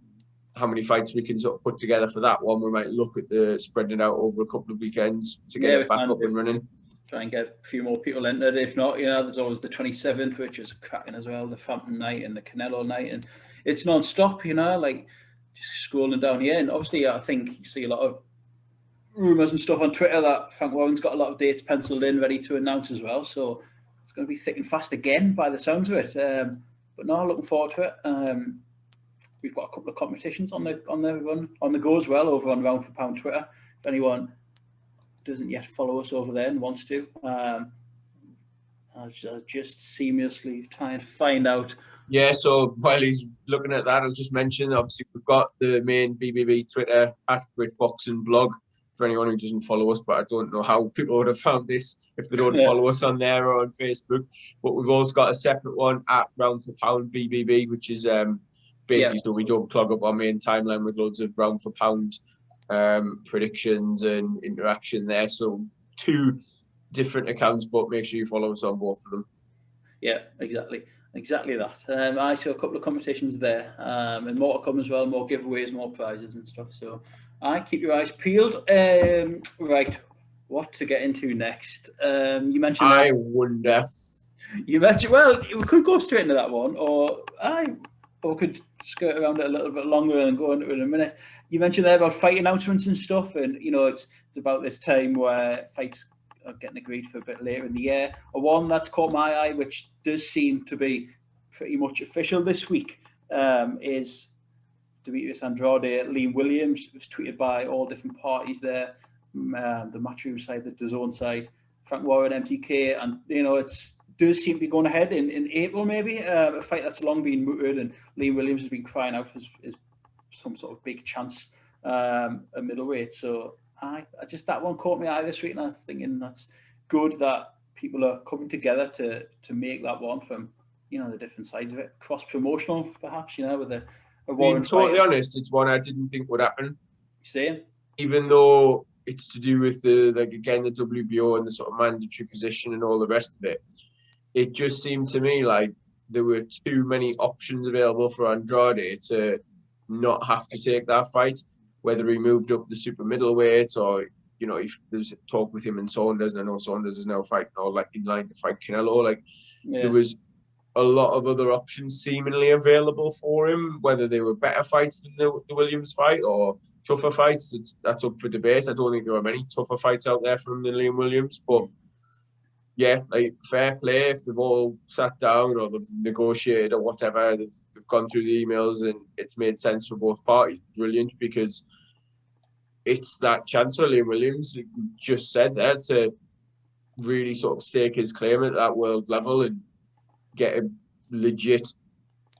how many fights we can sort of put together for that one, we might look at the spreading it out over a couple of weekends to get it back up and running. Try and get a few more people entered. If not, there's always the 27th, which is cracking as well, the Fountain night and the Canelo night, and it's non-stop, like just scrolling down here. And obviously, I think you see a lot of rumours and stuff on Twitter that Frank Warren's got a lot of dates penciled in, ready to announce as well. So it's going to be thick and fast again by the sounds of it. But no, looking forward to it. We've got a couple of competitions on the go as well over on Round for Pound Twitter. If anyone doesn't yet follow us over there and wants to, I'll just seamlessly try and find out. Yeah, so while he's looking at that, I'll just mention, obviously, we've got the main BBB Twitter @BritBoxing blog for anyone who doesn't follow us, but I don't know how people would have found this if they don't follow us on there or on Facebook. But we've also got a separate one @Round for Pound BBB, which is basically so we don't clog up our main timeline with loads of Round for Pound predictions and interaction there. So 2 different accounts, but make sure you follow us on both of them. Yeah, exactly that. I saw a couple of competitions there, and more to come as well, more giveaways, more prizes and stuff. So keep your eyes peeled. Right, what to get into next? You mentioned I wonder. You mentioned, well, we could go straight into that one, or we could skirt around it a little bit longer and go into it in a minute. You mentioned there about fight announcements and stuff, and it's about this time where fights are getting agreed for a bit later in the year. One that's caught my eye, which does seem to be pretty much official this week, is Demetrius Andrade, Liam Williams. It was tweeted by all different parties there, the Matchroom side, the DAZN side, Frank Warren, MTK, and it does seem to be going ahead in April, maybe, a fight that's long been mooted, and Liam Williams has been crying out for some sort of big chance at middleweight. So that one caught my eye this week, and I was thinking that's good that people are coming together to make that one from the different sides of it, cross promotional perhaps, with a Being totally honest, it's one I didn't think would happen. Same. Even though it's to do with the WBO and the sort of mandatory position and all the rest of it, it just seemed to me like there were too many options available for Andrade to not have to take that fight, whether he moved up the super middleweight or, you know, if there's talk with him and Saunders, and I know Saunders is now fighting or like in line to fight Canelo, like there was a lot of other options seemingly available for him, whether they were better fights than the Williams fight or tougher fights. That's up for debate. I don't think there are many tougher fights out there from the Liam Williams, but yeah, like fair play if they've all sat down or they've negotiated or whatever, they've gone through the emails and it's made sense for both parties. Brilliant, because it's that chance for Liam Williams, like we just said there, to really sort of stake his claim at that world level and get a legit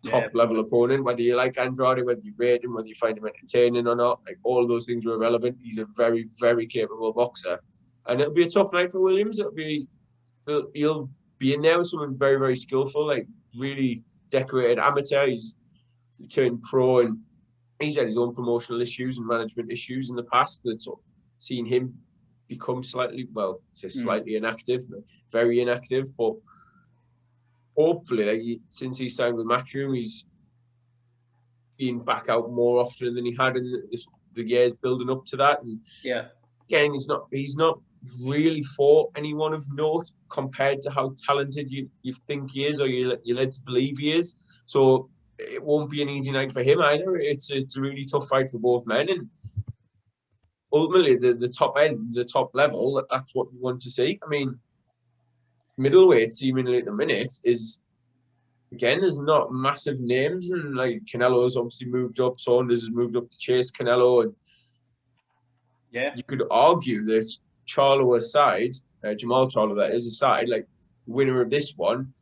top level opponent, whether you like Andrade, whether you rate him, whether you find him entertaining or not, like all of those things are irrelevant. He's a very, very capable boxer. And it'll be a tough night for Williams. He'll be in there with someone very, very skillful, like really decorated amateur. He's turned pro and he's had his own promotional issues and management issues in the past that sort of seen him become slightly inactive, very inactive. But hopefully, like, since he signed with Matchroom, he's been back out more often than he had in the years building up to that. And again, he's not really fought anyone of note compared to how talented you think he is, or you're led to believe he is. So it won't be an easy night for him either. It's a really tough fight for both men, and ultimately the top end, the top level, that's what you want to see. I mean, middleweight seemingly at the minute is, again, there's not massive names, and like Canelo's obviously moved up, Saunders has moved up to chase Canelo, and you could argue that Charlo aside, Jamal Charlo that is aside, like winner of this one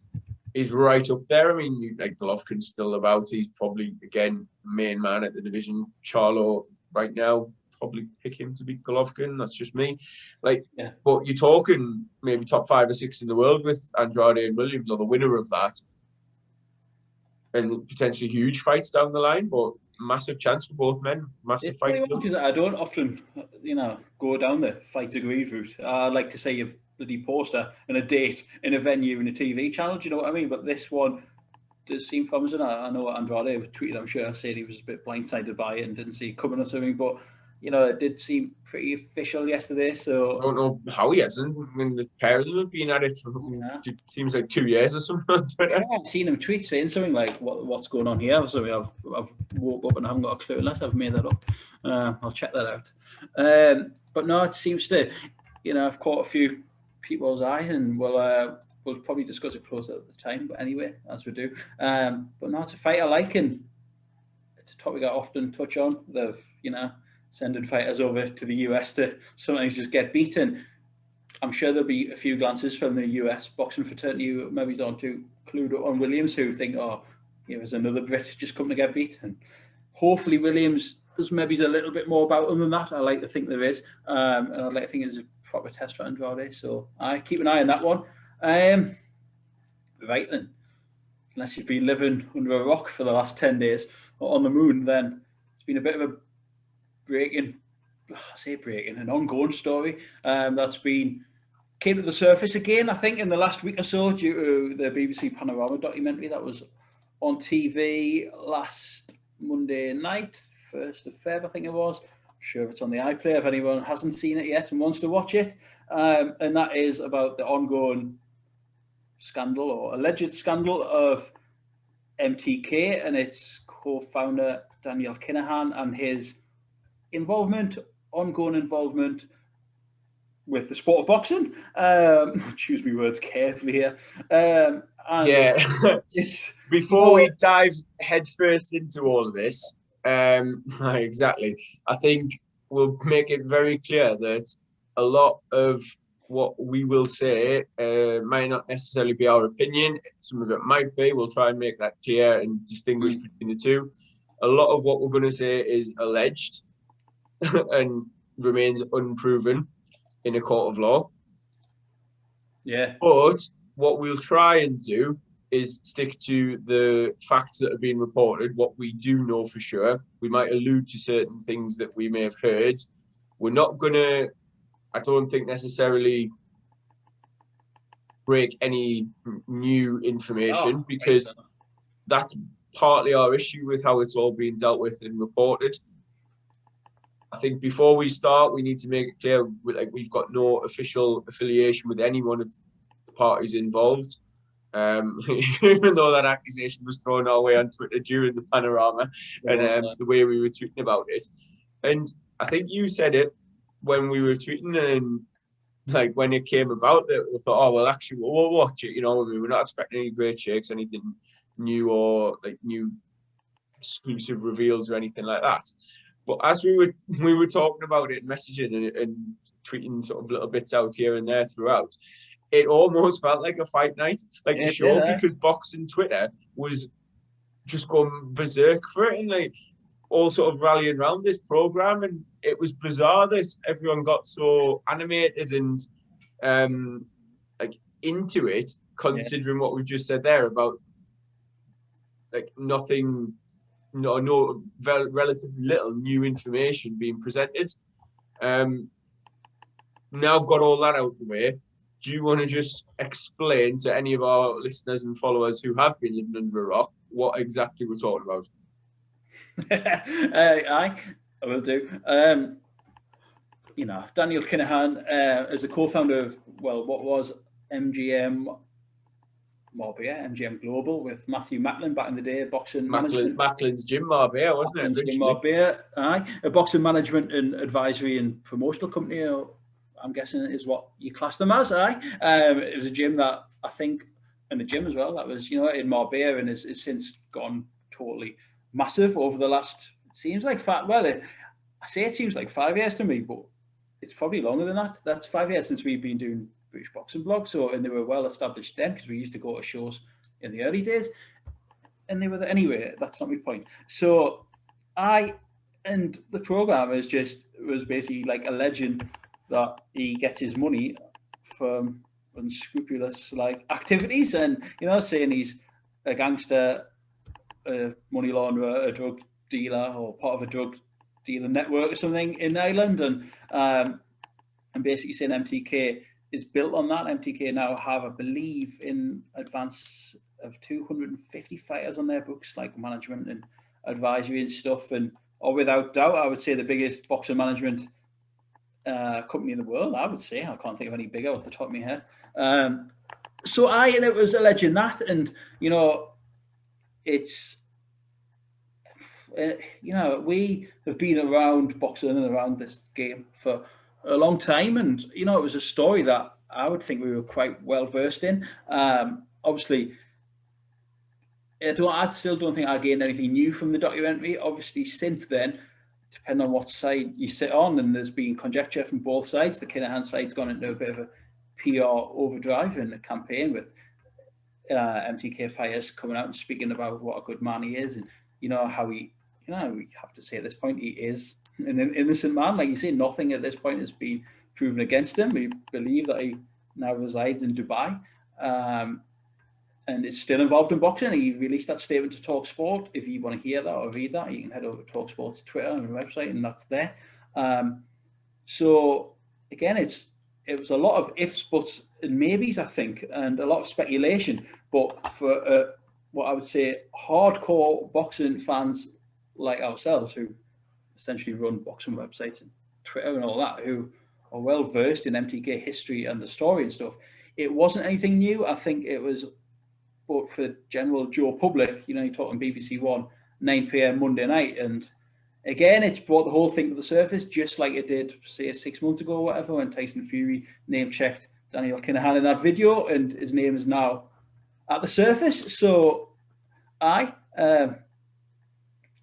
is right up there. I mean, like Golovkin's still about. He's probably, again, main man at the division. Charlo right now, probably pick him to beat Golovkin. That's just me. But you're talking maybe top 5 or 6 in the world with Andrade and Williams, or the winner of that, and potentially huge fights down the line. But massive chance for both men. Massive fight. Because I don't often, go down the fights agreed route. I like to say a bloody poster and a date in a venue and a TV channel. Do you know what I mean? But this one does seem promising. I know Andrade was tweeted, I'm sure, said he was a bit blindsided by it and didn't see it coming or something. But it did seem pretty official yesterday. So I don't know how he hasn't. I mean, the pair of them have been at it for it seems like 2 years or something on Twitter. I've seen him tweet saying something like, "What's going on here?" So I've woke up and I haven't got a clue unless I've made that up. I'll check that out. But no, it seems to, I've caught a few people's eyes, and we'll probably discuss it closer at the time. But anyway, as we do. But no, it's a fight I like, and it's a topic I often touch on. They've sending fighters over to the US to sometimes just get beaten. I'm sure there'll be a few glances from the US boxing fraternity who maybe aren't too clued up on Williams, who think, there's another Brit just come to get beat. And hopefully Williams, there's maybe a little bit more about him than that. I like to think there is. And I'd like to think it's a proper test for Andrade. So I keep an eye on that one. Right then. Unless you've been living under a rock for the last 10 days or on the moon, then it's been a bit of a an ongoing story that's came to the surface again, I think, in the last week or so due to the BBC Panorama documentary that was on TV last Monday night, 1st of Feb, I think it was. I'm sure it's on the iPlayer if anyone hasn't seen it yet and wants to watch it. And that is about the ongoing scandal or alleged scandal of MTK and its co-founder Daniel Kinahan and his ongoing involvement with the sport of boxing. Choose my words carefully here. Before we dive headfirst into all of this, exactly, I think we'll make it very clear that a lot of what we will say might not necessarily be our opinion. Some of it might be. We'll try and make that clear and distinguish between the two. A lot of what we're going to say is alleged and remains unproven in a court of law. But what we'll try and do is stick to the facts that have been reported, what we do know for sure. We might allude to certain things that we may have heard. We're not going to, I don't think necessarily break any new information, Oh, because that's partly our issue with how it's all being dealt with and reported. I think before we start, we need to make it clear we've got no official affiliation with any one of the parties involved. Even though that accusation was thrown our way on Twitter during the Panorama and the way we were tweeting about it. And I think you said it when we were tweeting, and like when it came about, that we thought, oh well, actually we'll watch it. You know, we were not expecting any great shakes, anything new or like new exclusive reveals or anything like that. But as we were talking about it, messaging and tweeting sort of little bits out here and there throughout, it almost felt like a fight night, like a show, because boxing Twitter was just going berserk for it and like all sort of rallying around this program. And it was bizarre that everyone got so animated and like into it, considering what we just said there about like nothing, no relatively little new information being presented. Now I've got all that out of the way, do you want to just explain to any of our listeners and followers who have been living under a rock what exactly we're talking about? I will do. Daniel Kinahan is the co-founder of, what was MGM Marbella, MGM Global, with Matthew Macklin back in the day, boxing management. Macklin's Gym Marbella, wasn't it? Gym Marbella, a boxing management and advisory and promotional company, I'm guessing is what you class them as. It was a gym that I think, and a gym as well, that was, in Marbella, and has since gone totally massive over the last, it seems like I say it seems like 5 years to me, but it's probably longer than that. That's 5 years since we've been doing British Boxing Blog. So, and they were well established then, because we used to go to shows in the early days, and they were there anyway. That's not my point. So and the program was basically like alleging that he gets his money from unscrupulous like activities, and saying he's a gangster, a money launderer, a drug dealer, or part of a drug dealer network or something in Ireland, and basically saying MTK is built on that. MTK now have, I believe, in advance of 250 fighters on their books, like management and advisory and stuff, or without doubt, I would say the biggest boxing management company in the world. I would say, I can't think of any bigger off the top of my head. And it was alleging that, and it's we have been around boxing and around this game for a long time, and it was a story that I would think we were quite well versed in. Obviously, I still don't think I gained anything new from the documentary. Obviously, since then, depending on what side you sit on, and there's been conjecture from both sides. The Kinahan side's gone into a bit of a PR overdrive in the campaign, with MTK fighters coming out and speaking about what a good man he is, and how he, we have to say at this point, he is an innocent man. Like you say, nothing at this point has been proven against him. We believe that he now resides in Dubai, and is still involved in boxing. He released that statement to TalkSport. If you want to hear that or read that, you can head over to TalkSport's Twitter and website, and that's there. So again, it was a lot of ifs, buts, and maybes, I think, and a lot of speculation. But for what I would say hardcore boxing fans like ourselves, who essentially run boxing websites and Twitter and all that, who are well versed in MTK history and the story and stuff, it wasn't anything new. I think it was, but for general Joe public, you're talking BBC One, 9 p.m. Monday night, and again, it's brought the whole thing to the surface, just like it did, say, 6 months ago or whatever, when Tyson Fury name-checked Daniel Kinahan in that video, and his name is now at the surface. So,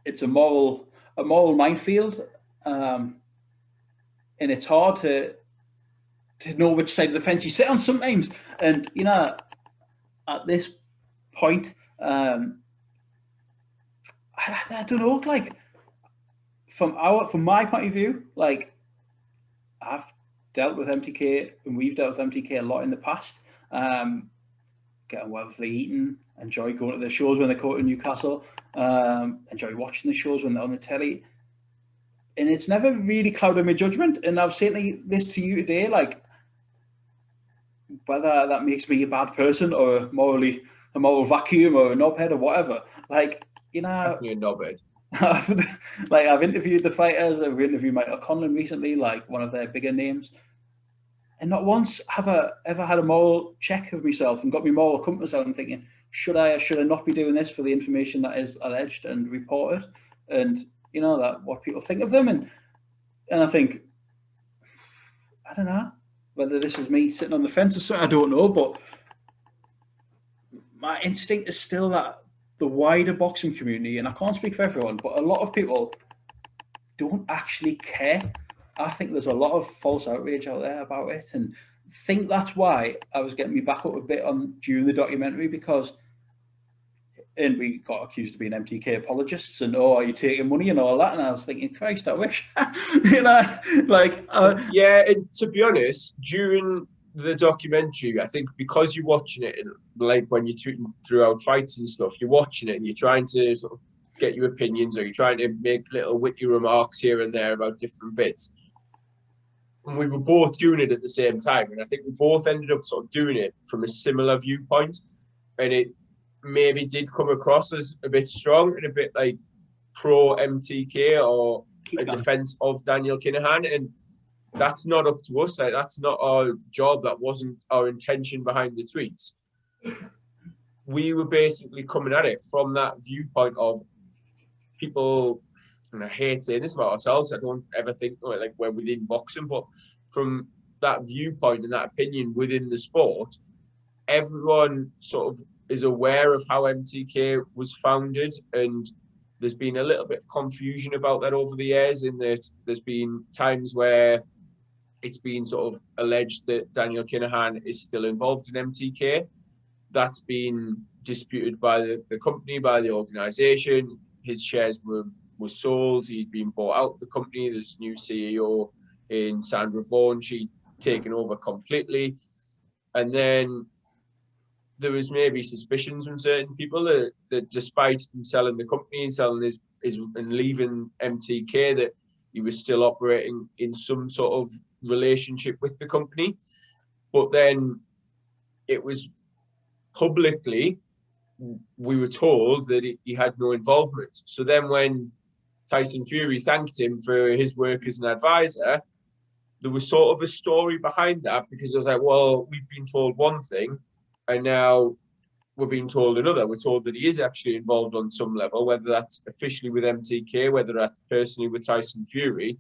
it's a moral minefield, and it's hard to know which side of the fence you sit on sometimes. And at this point, I don't know, like, from my point of view, like, I've dealt with MTK, and we've dealt with MTK a lot in the past. Getting wonderfully eaten, enjoy going to the shows when they go to Newcastle, enjoy watching the shows when they're on the telly, and it's never really clouded my judgment. And I was saying this to you today, like, whether that makes me a bad person or a moral vacuum or a knobhead or whatever. Like, you know, Definitely a knobhead. I've interviewed the fighters. I've interviewed Michael Conlon recently, like one of their bigger names, and not once have I ever had a moral check of myself and got my moral compass out and thinking, should I or should I not be doing this for the information that is alleged and reported, and you know that what people think of them, and I think, I don't know whether this is me sitting on the fence or something. I don't know, but my instinct is still that the wider boxing community, and I can't speak for everyone, but a lot of people don't actually care. I think there's a lot of false outrage out there about it, and I think that's why I was getting me back up a bit on during the documentary, because and we got accused of being MTK apologists and, oh, are you taking money and all that, and I was thinking, Christ, I wish. You know, like yeah, and to be honest, during the documentary, I think because you're watching it, like when you're throughout fights and stuff, you're watching it and you're trying to sort of get your opinions, or you're trying to make little witty remarks here and there about different bits. And we were both doing it at the same time, and I think we both ended up sort of doing it from a similar viewpoint, and it maybe did come across as a bit strong and a bit like pro MTK or a defense of Daniel Kinahan, and that's not up to us. Like, that's not our job. That wasn't our intention behind the tweets. We were basically coming at it from that viewpoint of people, and I hate saying this about ourselves, I don't ever think like we're within boxing, but from that viewpoint and that opinion within the sport, everyone sort of is aware of how MTK was founded, and there's been a little bit of confusion about that over the years, in that there's been times where it's been sort of alleged that Daniel Kinahan is still involved in MTK. That's been disputed by the company, by the organisation. His shares were sold. He'd been bought out of the company. There's a new CEO in Sandra Vaughan. She'd taken over completely. And then there was maybe suspicions from certain people that despite him selling the company and selling his and leaving MTK, that he was still operating in some sort of relationship with the company. But then it was publicly, we were told that he had no involvement. So then when Tyson Fury thanked him for his work as an advisor, there was sort of a story behind that, because it was like, well, we've been told one thing and now we're being told another. We're told that he is actually involved on some level, whether that's officially with MTK, whether that's personally with Tyson Fury.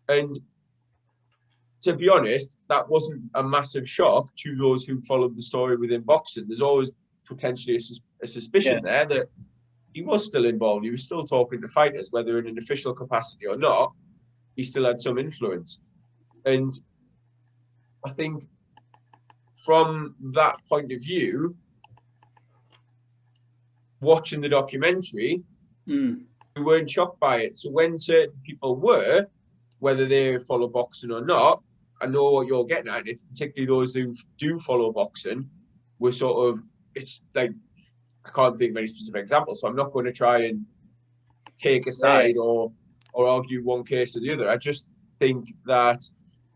And to be honest, that wasn't a massive shock to those who followed the story within boxing. There's always potentially a suspicion there that he was still involved. He was still talking to fighters, whether in an official capacity or not. He still had some influence. And I think from that point of view, watching the documentary, we weren't shocked by it. So when certain people were, whether they follow boxing or not, I know what you're getting at. It's particularly those who do follow boxing, were sort of, it's like, I can't think of any specific examples, so I'm not going to try and take a side or argue one case or the other. I just think that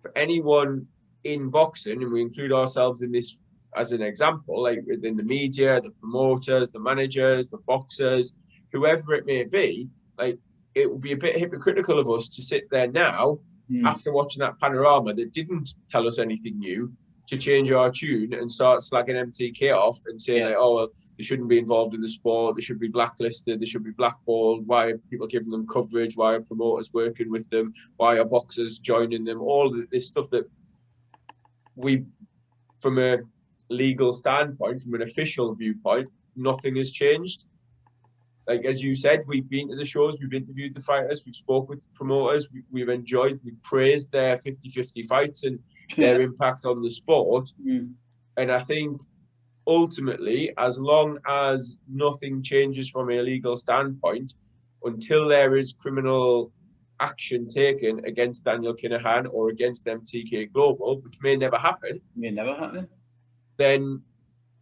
for anyone in boxing, and we include ourselves in this as an example, like within the media, the promoters, the managers, the boxers, whoever it may be, like, it would be a bit hypocritical of us to sit there now after watching that Panorama that didn't tell us anything new, to change our tune and start slagging MTK off and saying, like, oh, well, they shouldn't be involved in the sport, they should be blacklisted, they should be blackballed, why are people giving them coverage, why are promoters working with them, why are boxers joining them, all this stuff that we, from a legal standpoint, from an official viewpoint, nothing has changed. Like, as you said, we've been to the shows, we've interviewed the fighters, we've spoke with the promoters, we've enjoyed, we've praised their 50-50 fights and their impact on the sport. And I think ultimately, as long as nothing changes from a legal standpoint, until there is criminal action taken against Daniel Kinahan or against MTK Global, which may never happen, then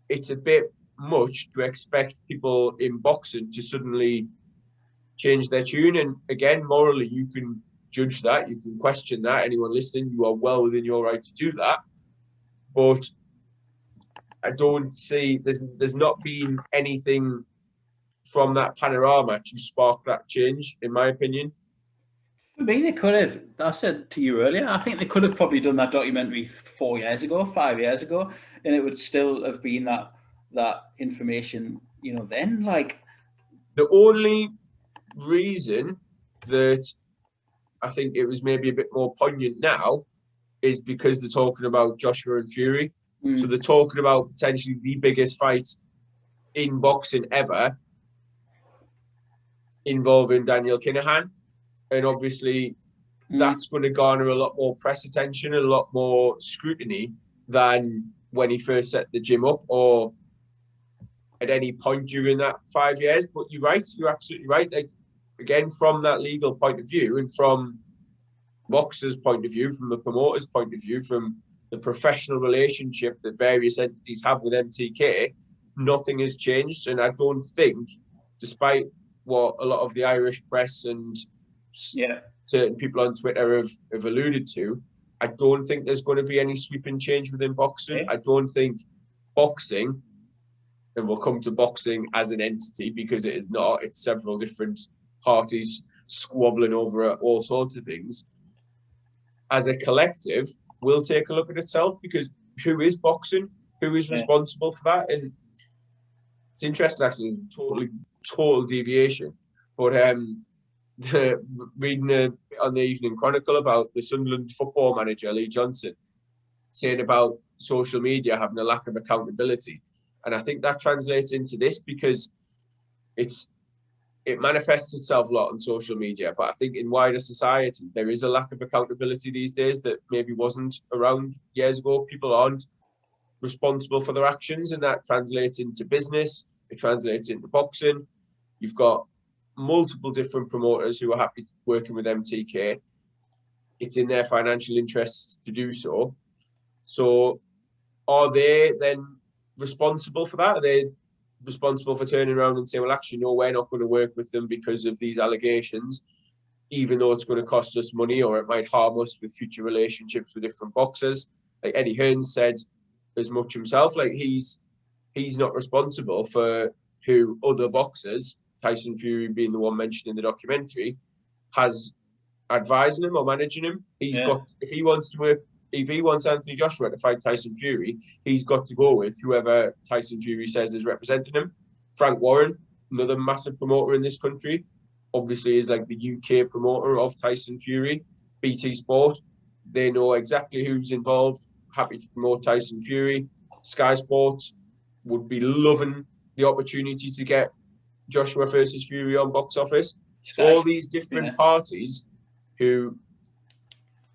it's a bit much to expect people in boxing to suddenly change their tune. And again, morally, you can judge that, you can question that. Anyone listening, you are well within your right to do that. But I don't see there's not been anything from that Panorama to spark that change, in my opinion. For me, they could have. I said to you earlier, I think they could have probably done that documentary 4 years ago, 5 years ago, and it would still have been that information. Then like the only reason that I think it was maybe a bit more poignant now is because they're talking about Joshua and Fury. So they're talking about potentially the biggest fight in boxing ever involving Daniel Kinahan. And obviously that's going to garner a lot more press attention and a lot more scrutiny than when he first set the gym up or at any point during that 5 years. But you're right, you're absolutely right. Like, again, from that legal point of view and from boxers' point of view, from the promoter's point of view, from the professional relationship that various entities have with MTK, nothing has changed. And I don't think, despite what a lot of the Irish press and certain people on Twitter have alluded to, I don't think there's going to be any sweeping change within boxing. I don't think boxing, and we'll come to boxing as an entity because it is not, it's several different parties squabbling over all sorts of things. As a collective, will take a look at itself, because who is boxing? Who is responsible for that? And it's interesting, actually, it's total deviation. But reading on the Evening Chronicle about the Sunderland football manager, Lee Johnson, saying about social media having a lack of accountability. And I think that translates into this, because it manifests itself a lot on social media, but I think in wider society, there is a lack of accountability these days that maybe wasn't around years ago. People aren't responsible for their actions, and that translates into business. It translates into boxing. You've got multiple different promoters who are happy working with MTK. It's in their financial interests to do so. So are they then responsible for that? Are they responsible for turning around and saying, well, actually, no, we're not going to work with them because of these allegations, even though it's going to cost us money or it might harm us with future relationships with different boxers? Like Eddie Hearn said as much himself, like he's not responsible for who other boxers, Tyson Fury being the one mentioned in the documentary, has advising him or managing him. He's got, if he wants Anthony Joshua to fight Tyson Fury, he's got to go with whoever Tyson Fury says is representing him. Frank Warren, another massive promoter in this country, obviously is like the UK promoter of Tyson Fury. BT Sport, they know exactly who's involved, happy to promote Tyson Fury. Sky Sports would be loving the opportunity to get Joshua versus Fury on box office. All these different parties who,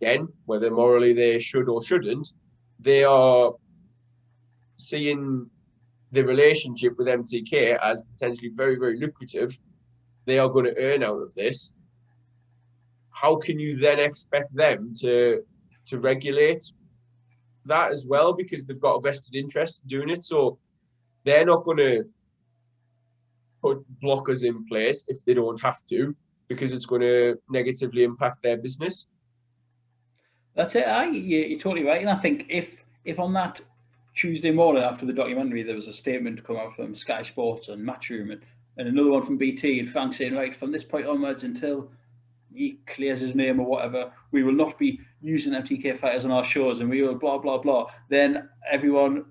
again, whether morally they should or shouldn't, they are seeing the relationship with MTK as potentially very, very lucrative. They are going to earn out of this. How can you then expect them to regulate that as well? Because they've got a vested interest in doing it. So they're not going to put blockers in place if they don't have to, because it's going to negatively impact their business. That's it. You're totally right. And I think if on that Tuesday morning after the documentary, there was a statement come out from Sky Sports and Matchroom and another one from BT, and Frank saying, right, from this point onwards until he clears his name or whatever, we will not be using MTK fighters on our shows, and we will blah, blah, blah. Then everyone,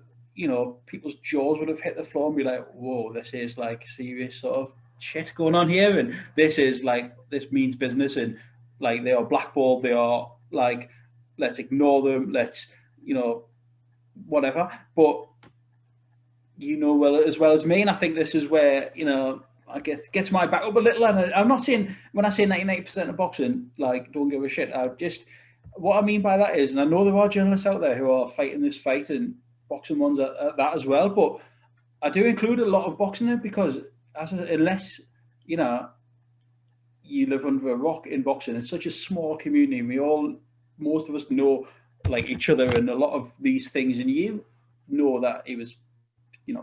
people's jaws would have hit the floor and be like, whoa, this is like serious sort of shit going on here. And this is like, this means business, and like they are blackballed. They are like, let's ignore them. Let's, whatever. But well as well as me, and I think this is where, I guess gets my back up a little. And I'm not saying, when I say 99% of boxing, like, don't give a shit. What I mean by that is, and I know there are journalists out there who are fighting this fight, and boxing ones at that as well, but I do include a lot of boxing in it, because unless, you live under a rock in boxing, it's such a small community. Most of us know like each other and a lot of these things, and you know that he was,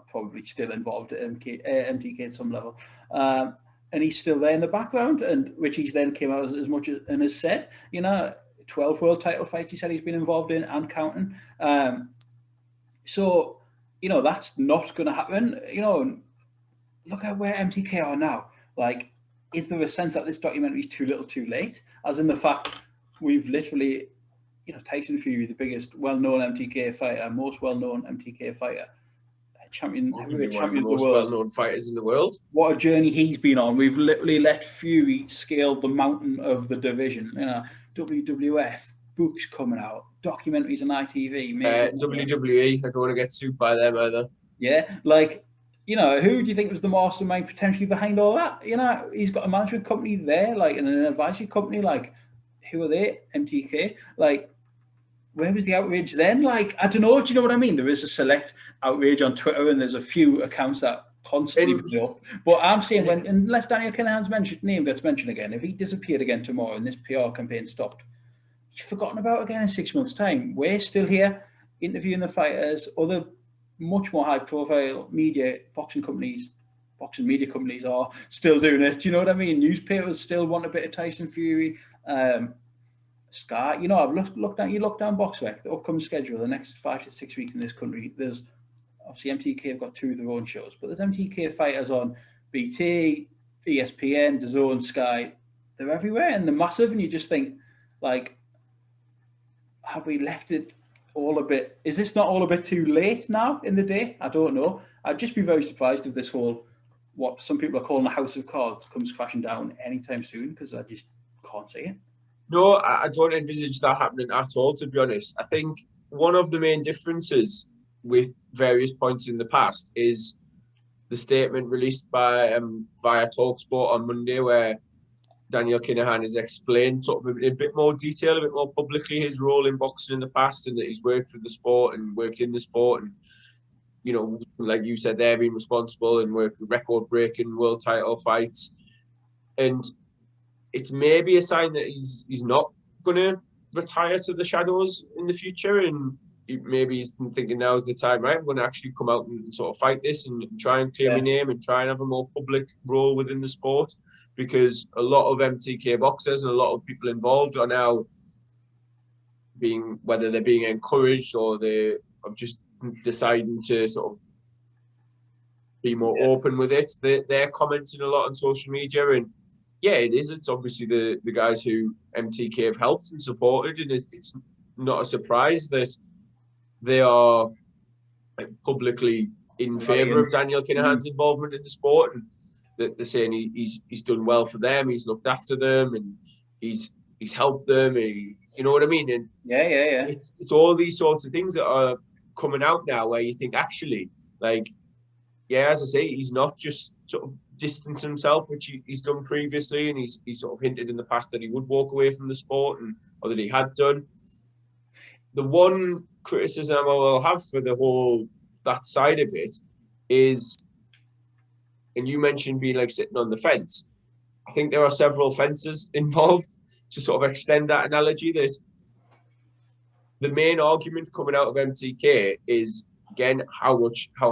probably still involved at MTK at some level, and he's still there in the background, and which he's then came out as much as and has said, 12 world title fights he said he's been involved in and counting. So you know, that's not going to happen. You know, look at where MTK are now. Like, is there a sense that this documentary is too little too late? As in the fact we've literally, you know, Tyson Fury, the biggest well-known MTK fighter, most well-known MTK fighter, champion, heavyweight One of the champion of the most world. well-known fighters in the world. What a journey he's been on. We've literally let Fury scale the mountain of the division. You know, WWF, books coming out, documentaries on ITV. WWE, I don't want to get sued by them either. Yeah, like, you know, who do you think was the mastermind potentially behind all that? You know, he's got a management company there, like, and an advisory company. Like, who are they? MTK. Like, where was the outrage then? Like, I don't know. Do you know what I mean? There is a select outrage on Twitter, and there's a few accounts that constantly blow up. But I'm saying, unless Daniel Kinahan's name gets mentioned again, if he disappeared again tomorrow and this PR campaign stopped, he's forgotten about again in 6 months' time. We're still here interviewing the fighters. Other much more high-profile media, boxing media companies are still doing it. Do you know what I mean? Newspapers still want a bit of Tyson Fury. Sky, you know, I've looked down Boxrec, the upcoming schedule, the next 5 to 6 weeks in this country. There's obviously MTK have got 2 of their own shows, but there's MTK fighters on BT, ESPN, DAZN, Sky. They're everywhere and they're massive. And you just think, like, have we left it all a bit? Is this not all a bit too late now in the day? I don't know. I'd just be very surprised if this whole, what some people are calling a house of cards, comes crashing down anytime soon, because I just can't see it. No, I don't envisage that happening at all, to be honest. I think one of the main differences with various points in the past is the statement released by via TalkSport on Monday, where Daniel Kinahan has explained sort of in a bit more detail, a bit more publicly, his role in boxing in the past, and that he's worked with the sport and worked in the sport, and, you know, like you said, they're being responsible and worked with record-breaking world title fights. And it's maybe a sign that he's not going to retire to the shadows in the future, and maybe he's thinking now's the time, right? I'm going to actually come out and sort of fight this and try and clear my name and try and have a more public role within the sport, because a lot of MTK boxers and a lot of people involved are now whether they're being encouraged or they have just deciding to sort of be more open with it. They're commenting a lot on social media, and yeah, it is. It's obviously the guys who MTK have helped and supported, and it's not a surprise that they are publicly in favour of Daniel Kinahan's involvement in the sport, and that they're saying he's done well for them, he's looked after them, and he's helped them. You know what I mean? And yeah. It's all these sorts of things that are coming out now, where you think, actually, like, yeah, as I say, he's not just sort of distance himself, which he's done previously, and he's sort of hinted in the past that he would walk away from the sport, or that he had done. The one criticism I will have for that side of it is, and you mentioned being like sitting on the fence, I think there are several fences involved, to sort of extend that analogy, that the main argument coming out of MTK is, again, how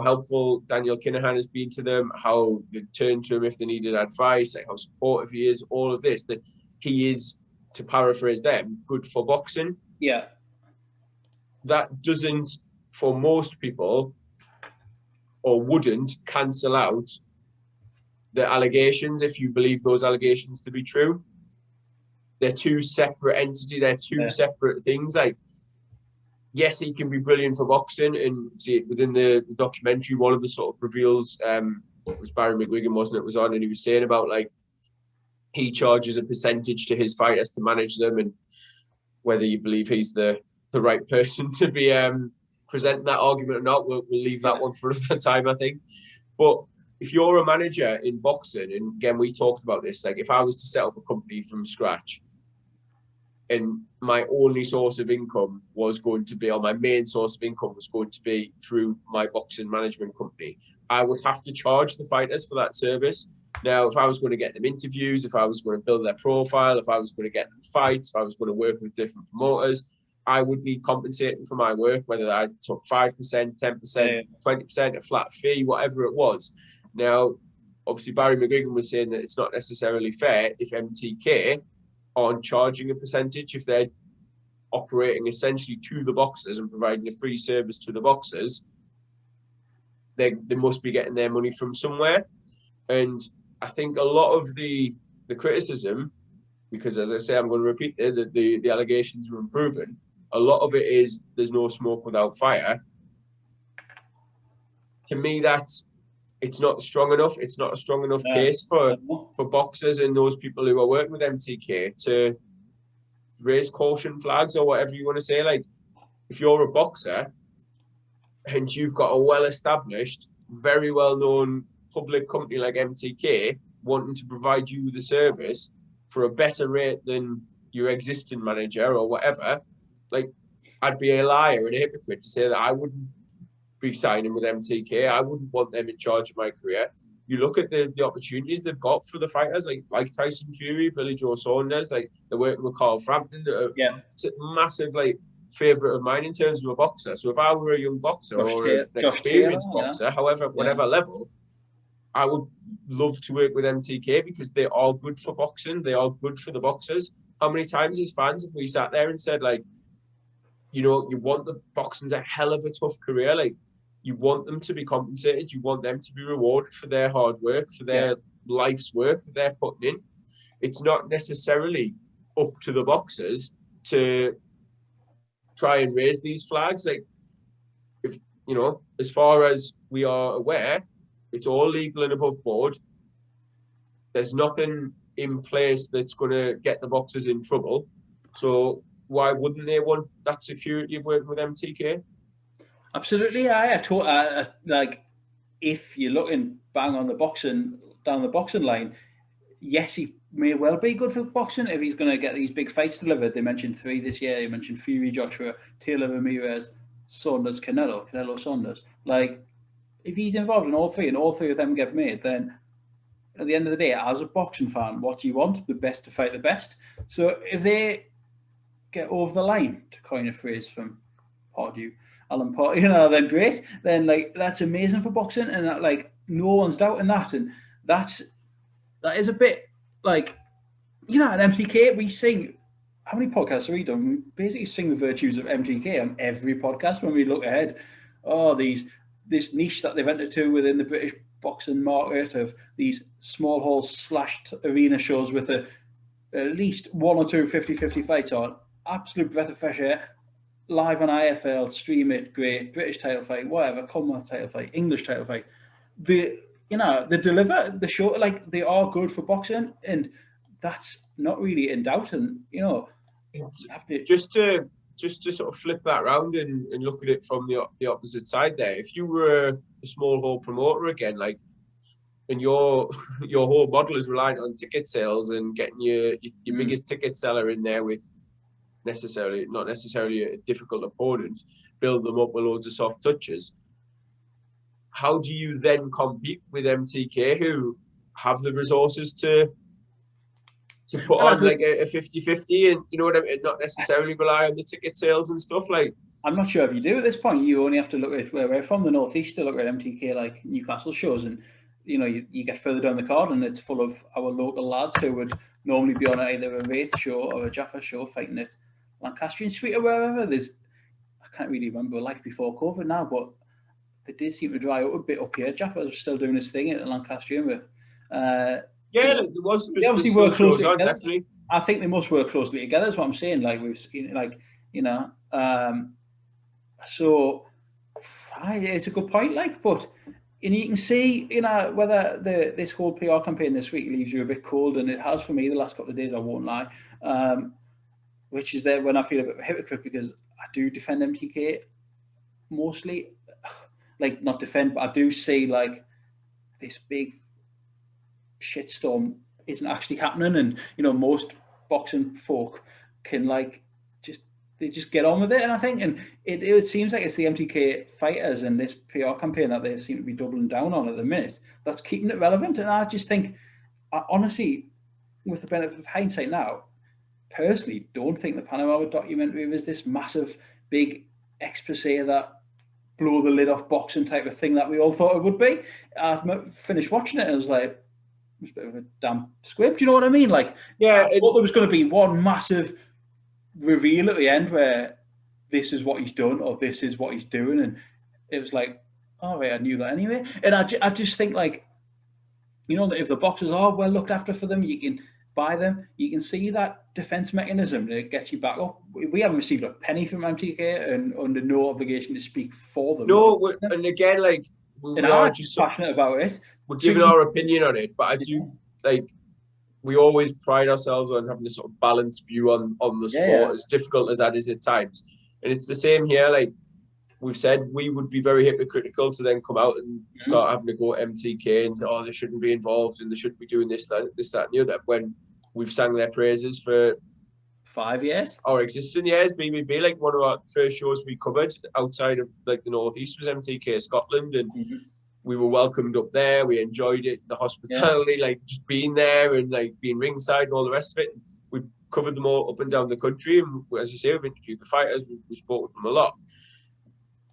helpful Daniel Kinahan has been to them, how they turned to him if they needed advice, like how supportive he is, all of this, that he is, to paraphrase them, good for boxing. Yeah. That doesn't, for most people, or wouldn't cancel out the allegations, if you believe those allegations to be true. They're 2 separate entities, they're 2 separate things. Like, yes, he can be brilliant for boxing, and see within the documentary, one of the sort of reveals was Barry McGuigan, wasn't it, was on, and he was saying about, like, he charges a percentage to his fighters to manage them, and whether you believe he's the right person to be presenting that argument or not, we'll leave that one for another time, I think. But if you're a manager in boxing, and again, we talked about this, like, if I was to set up a company from scratch, and my only source of income was going to be, or my main source of income was going to be through my boxing management company, I would have to charge the fighters for that service. Now, if I was going to get them interviews, if I was going to build their profile, if I was going to get them fights, if I was going to work with different promoters, I would be compensating for my work, whether I took 5%, 10%, 20%, a flat fee, whatever it was. Now, obviously, Barry McGuigan was saying that it's not necessarily fair if MTK aren't charging a percentage, if they're operating essentially to the boxers and providing a free service to the boxers. they must be getting their money from somewhere. And I think a lot of the criticism, because as I say, I'm going to repeat it, that the allegations were unproven. A lot of it is there's no smoke without fire. To me, it's not strong enough. It's not a strong enough case for boxers and those people who are working with MTK to raise caution flags or whatever you want to say. Like, if you're a boxer and you've got a well-established, very well-known public company like MTK wanting to provide you with a service for a better rate than your existing manager or whatever, like, I'd be a liar and a hypocrite to say that I wouldn't be signing with MTK. I wouldn't want them in charge of my career. You look at the opportunities they've got for the fighters, like Tyson Fury, Billy Joe Saunders, like they're working with Carl Frampton. It's a massive favourite of mine in terms of a boxer. So if I were a young boxer or an experienced boxer, whatever level, I would love to work with MTK because they are good for boxing. They are good for the boxers. How many times as fans have we sat there and said, like, you know, you want the boxing's a hell of a tough career. Like, you want them to be compensated. You want them to be rewarded for their hard work, for their life's work that they're putting in. It's not necessarily up to the boxers to try and raise these flags. Like, if you know, as far as we are aware, it's all legal and above board. There's nothing in place that's going to get the boxers in trouble. So why wouldn't they want that security of working with MTK? Absolutely, like, if you're looking bang on the boxing, down the boxing line, yes, he may well be good for boxing if he's going to get these big fights delivered. They mentioned 3 this year. They mentioned Fury, Joshua, Taylor Ramirez, Saunders, Canelo Saunders. Like, if he's involved in all 3 and all 3 of them get made, then at the end of the day, as a boxing fan, what do you want? The best to fight the best. So if they get over the line, to coin a phrase from Alan Pardew, you know, then great. Then, like, that's amazing for boxing, and that, like, no one's doubting that. And that is a bit like, you know, at MTK we sing. How many podcasts have we done? We basically sing the virtues of MTK on every podcast when we look ahead. Oh, this niche that they've entered to within the British boxing market of these small hall slashed arena shows with at least 1 or 2 50-50 fights on. Absolute breath of fresh air. Live on IFL, stream it, great. British title fight, whatever, Commonwealth title fight, English title fight. They deliver the show, like, they are good for boxing, and that's not really in doubt. And, you know, just to sort of flip that around and look at it from the opposite side there. If you were a small hall promoter again, like, and your whole model is reliant on ticket sales and getting your biggest ticket seller in there with not necessarily a difficult opponent, build them up with loads of soft touches. How do you then compete with MTK, who have the resources to put on like a 50-50 and, you know what I mean, not necessarily rely on the ticket sales and stuff? Like, I'm not sure if you do at this point. You only have to look at where we're from, the Northeast, to look at MTK, like Newcastle shows, and, you know, you get further down the card and it's full of our local lads who would normally be on either a Wraith show or a Jaffa show fighting at Lancastrian Street or wherever. I can't really remember life before COVID now, but they did seem to dry up a bit up here. Jaffa was still doing his thing at Lancastrian, but they obviously work closely together. Definitely. I think they must work closely together. That's what I'm saying. Like, we've seen, like, you know, so it's a good point. Like, but, and you can see, you know, whether this whole PR campaign this week leaves you a bit cold, and it has for me the last couple of days, I won't lie. Which is there when I feel a bit of a hypocrite, because I do defend MTK mostly. Like, not defend, but I do see, like, this big shitstorm isn't actually happening, and, you know, most boxing folk can, like, they just get on with it. And I think, and it seems like it's the MTK fighters and this PR campaign that they seem to be doubling down on at the minute that's keeping it relevant. And I just think, honestly, with the benefit of hindsight now, personally don't think the Panorama documentary was this massive, big expose that blow the lid off boxing type of thing that we all thought it would be. I finished watching it and I was like, it was a bit of a damn squib. Do you know what I mean? Like, yeah, I thought there was going to be one massive reveal at the end where this is what he's done or this is what he's doing, and it was like, all right, I knew that anyway. And I just think, like, you know, that if the boxers are well looked after for them, you can buy them. You can see that defence mechanism that gets you back up. We haven't received a penny from MTK and under no obligation to speak for them. No, and again, like, we are just passionate about it. We're giving our opinion on it, but I do, like, we always pride ourselves on having a sort of balanced view on the sport, as difficult as that is at times. And it's the same here. Like we've said, we would be very hypocritical to then come out and start having to go at MTK and say, oh, they shouldn't be involved and they shouldn't be doing this, that, and the other, when we've sang their praises for 5 years. Our existing years, BBB, like one of our first shows we covered outside of like the Northeast was MTK Scotland, and we were welcomed up there. We enjoyed it, the hospitality, like just being there and like being ringside and all the rest of it. We covered them all up and down the country, and as you say, we've interviewed the fighters. We spoke with them a lot,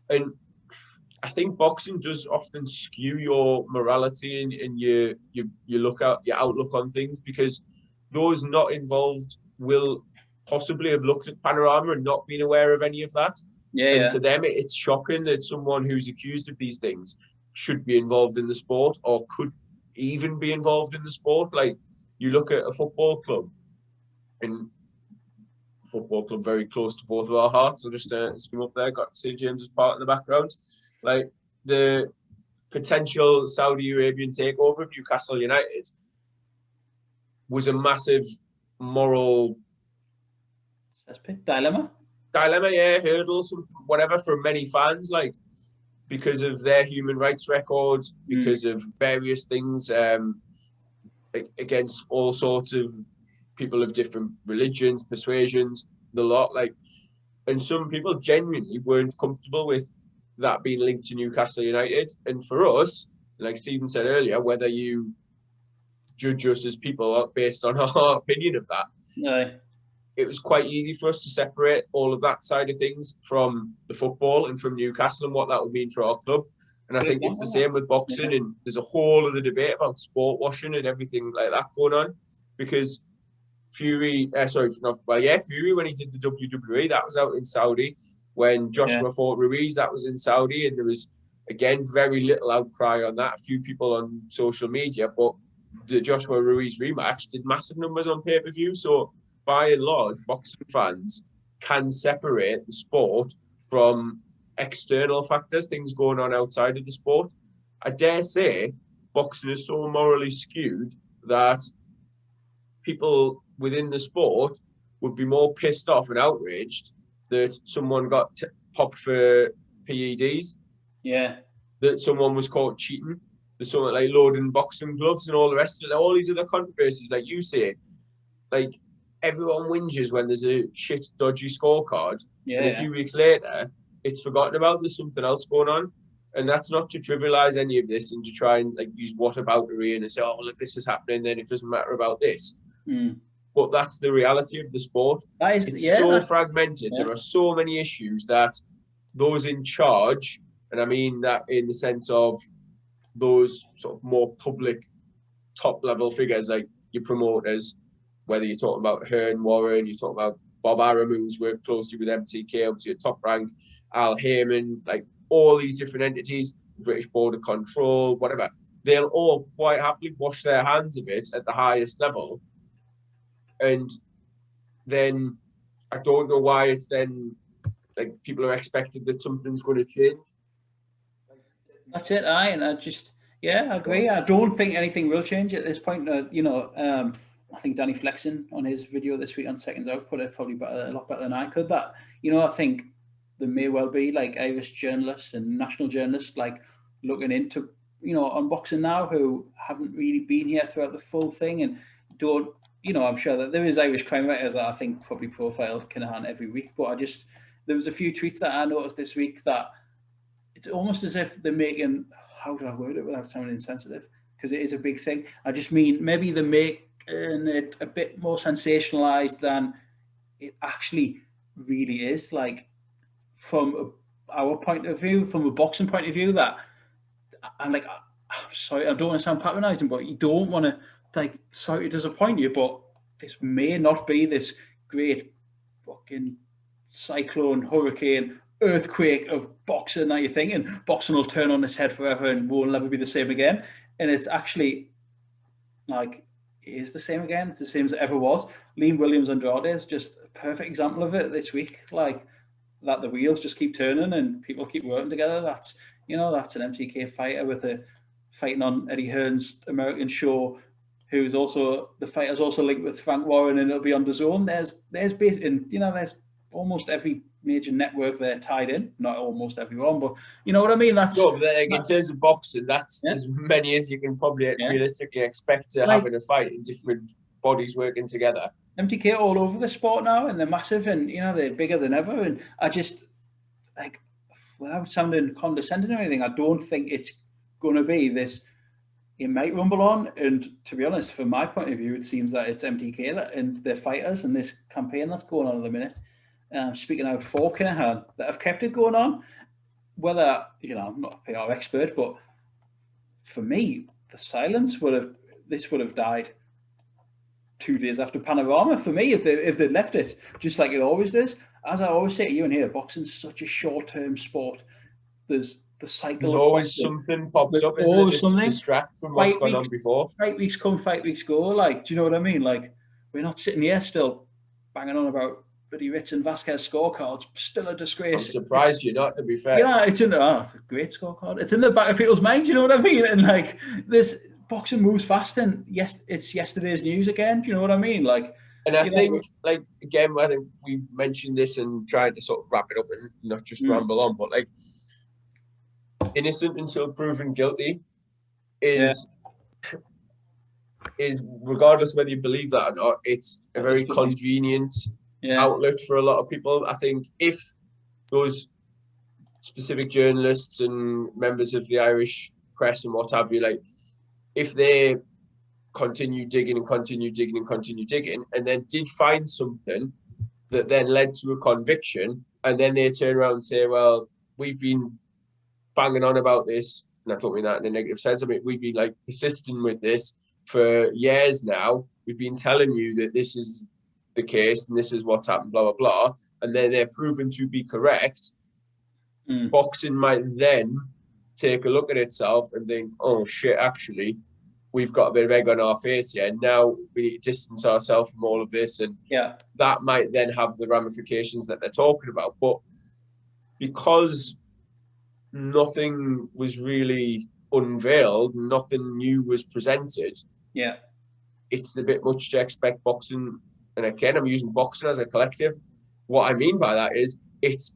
and I think boxing does often skew your morality and you look at your outlook on things, because those not involved will possibly have looked at Panorama and not been aware of any of that. And to them, it's shocking that someone who's accused of these things should be involved in the sport or could even be involved in the sport. Like you look at a football club, and football club very close to both of our hearts. I'll just swim up there, got St. James's Park in the background. Like the potential Saudi Arabian takeover of Newcastle United was a massive moral dilemma, hurdle, something, whatever, for many fans, like because of their human rights records, because of various things, against all sorts of people of different religions, persuasions, the lot, like, and some people genuinely weren't comfortable with that being linked to Newcastle United. And for us, like Stephen said earlier, whether you judge us as people based on our opinion of that, it was quite easy for us to separate all of that side of things from the football and from Newcastle and what that would mean for our club. And I think it's the same with boxing, and there's a whole other debate about sport washing and everything like that going on, because Fury, when he did the WWE, that was out in Saudi. When Joshua fought Ruiz, that was in Saudi, and there was, again, very little outcry on that. A few people on social media, but the Joshua Ruiz rematch did massive numbers on pay-per-view. So by and large, boxing fans can separate the sport from external factors, things going on outside of the sport. I dare say boxing is so morally skewed that people within the sport would be more pissed off and outraged that someone got popped for PEDs, that someone was caught cheating, that someone like loading boxing gloves and all the rest of it, all these other controversies, like you say, like everyone whinges when there's a shit, dodgy scorecard, and a few weeks later, it's forgotten about. There's something else going on, and that's not to trivialize any of this and to try and like use whataboutery and say, oh, well, if this is happening, then it doesn't matter about this. But that's the reality of the sport. It's so fragmented. There are so many issues that those in charge, and I mean that in the sense of those sort of more public, top-level figures like your promoters, whether you're talking about Hearn, Warren, you're talking about Bob Arum, who's worked closely with MTK, obviously a top rank, Al Heyman, like all these different entities, British Border Control, whatever, they'll all quite happily wash their hands of it at the highest level. And then I don't know why it's then like people are expected that something's going to change. That's it, and I just, I agree. I don't think anything will change at this point. I think Danny Flexen on his video this week on Seconds Out put it probably a lot better than I could. That, I think there may well be like Irish journalists and national journalists like looking into, unboxing now, who haven't really been here throughout the full thing and don't, I'm sure that there is Irish crime writers that I think probably profile Kinahan every week. But there was a few tweets that I noticed this week that it's almost as if they're making, how do I word it without sounding insensitive? Because it is a big thing. I just mean maybe they make it a bit more sensationalized than it actually really is. Like from our point of view, from a boxing point of view, that I'm like, I'm sorry, I don't want to sound patronizing, but you don't want to, like, sorry to disappoint you, but this may not be this great fucking cyclone, hurricane, earthquake of boxing that you're thinking boxing will turn on its head forever and will never be the same again. And it's actually like, it is the same again. It's the same as it ever was. Liam Williams Andrade is just a perfect example of it this week. Like, that the wheels just keep turning and people keep working together. That's, you know, that's an MTK fighter with a fighting on Eddie Hearn's American show, who's also, the fighter's also linked with Frank Warren, and it'll be on DAZN. There's basically, you know, there's almost every major network there tied in. Not almost everyone, but you know what I mean? That's no, but like, in terms of boxing, that's as many as you can probably realistically expect to have in a fight, in different bodies working together. MTK all over the sport now, and they're massive, and you know, they're bigger than ever. And I just, like, without sounding condescending or anything, I don't think it's going to be this. It might rumble on, and to be honest, from my point of view, it seems that it's MTK that, and their fighters and this campaign that's going on at the minute. Speaking out for Kinahan, that have kept it going on. Whether, you know, I'm not a PR expert, but for me, the silence would have died 2 days after Panorama. For me, if they left it just like it always does. As I always say to you in here, boxing's such a short-term sport. There's the cycle. There's always something pops up, isn't it? Something to distract from what's gone on before. Fight weeks come, fight weeks go. Like, do you know what I mean? Like, we're not sitting here still banging on about bloody Ritz and Vasquez scorecards. Still a disgrace. I'm surprised you're not, to be fair. Yeah, it's in the great scorecard. It's in the back of people's minds. You know what I mean? And like, this boxing moves fast, and yes, it's yesterday's news again. Do you know what I mean? Like, and I think, like, again, I think we've mentioned this and tried to sort of wrap it up and not just ramble on, but like, innocent until proven guilty is regardless whether you believe that or not, it's a very convenient outlet for a lot of people. I think if those specific journalists and members of the Irish press and what have you, like, if they continue digging and continue digging and continue digging, and then did find something that then led to a conviction, and then they turn around and say, well, we've been banging on about this, and I don't mean that in a negative sense. I mean, we've been like persistent with this for years now. We've been telling you that this is the case and this is what's happened, blah, blah, blah. And then they're proven to be correct. Boxing might then take a look at itself and think, oh shit, actually, we've got a bit of egg on our face here. Now we need to distance ourselves from all of this. And that might then have the ramifications that they're talking about. But because nothing was really unveiled, nothing new was presented, it's a bit much to expect boxing. And again, I'm using boxing as a collective. What I mean by that is it's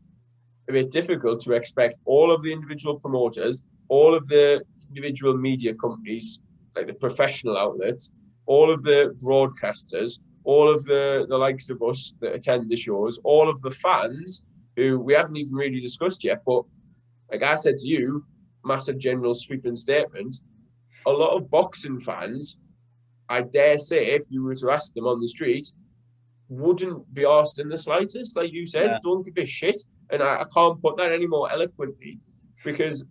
a bit difficult to expect all of the individual promoters, all of the individual media companies, like the professional outlets, all of the broadcasters, all of the likes of us that attend the shows, all of the fans who we haven't even really discussed yet. But like I said to you, massive general sweeping statement, a lot of boxing fans, I dare say, if you were to ask them on the street, wouldn't be asked in the slightest. Like you said, don't give a shit. And I can't put that any more eloquently, because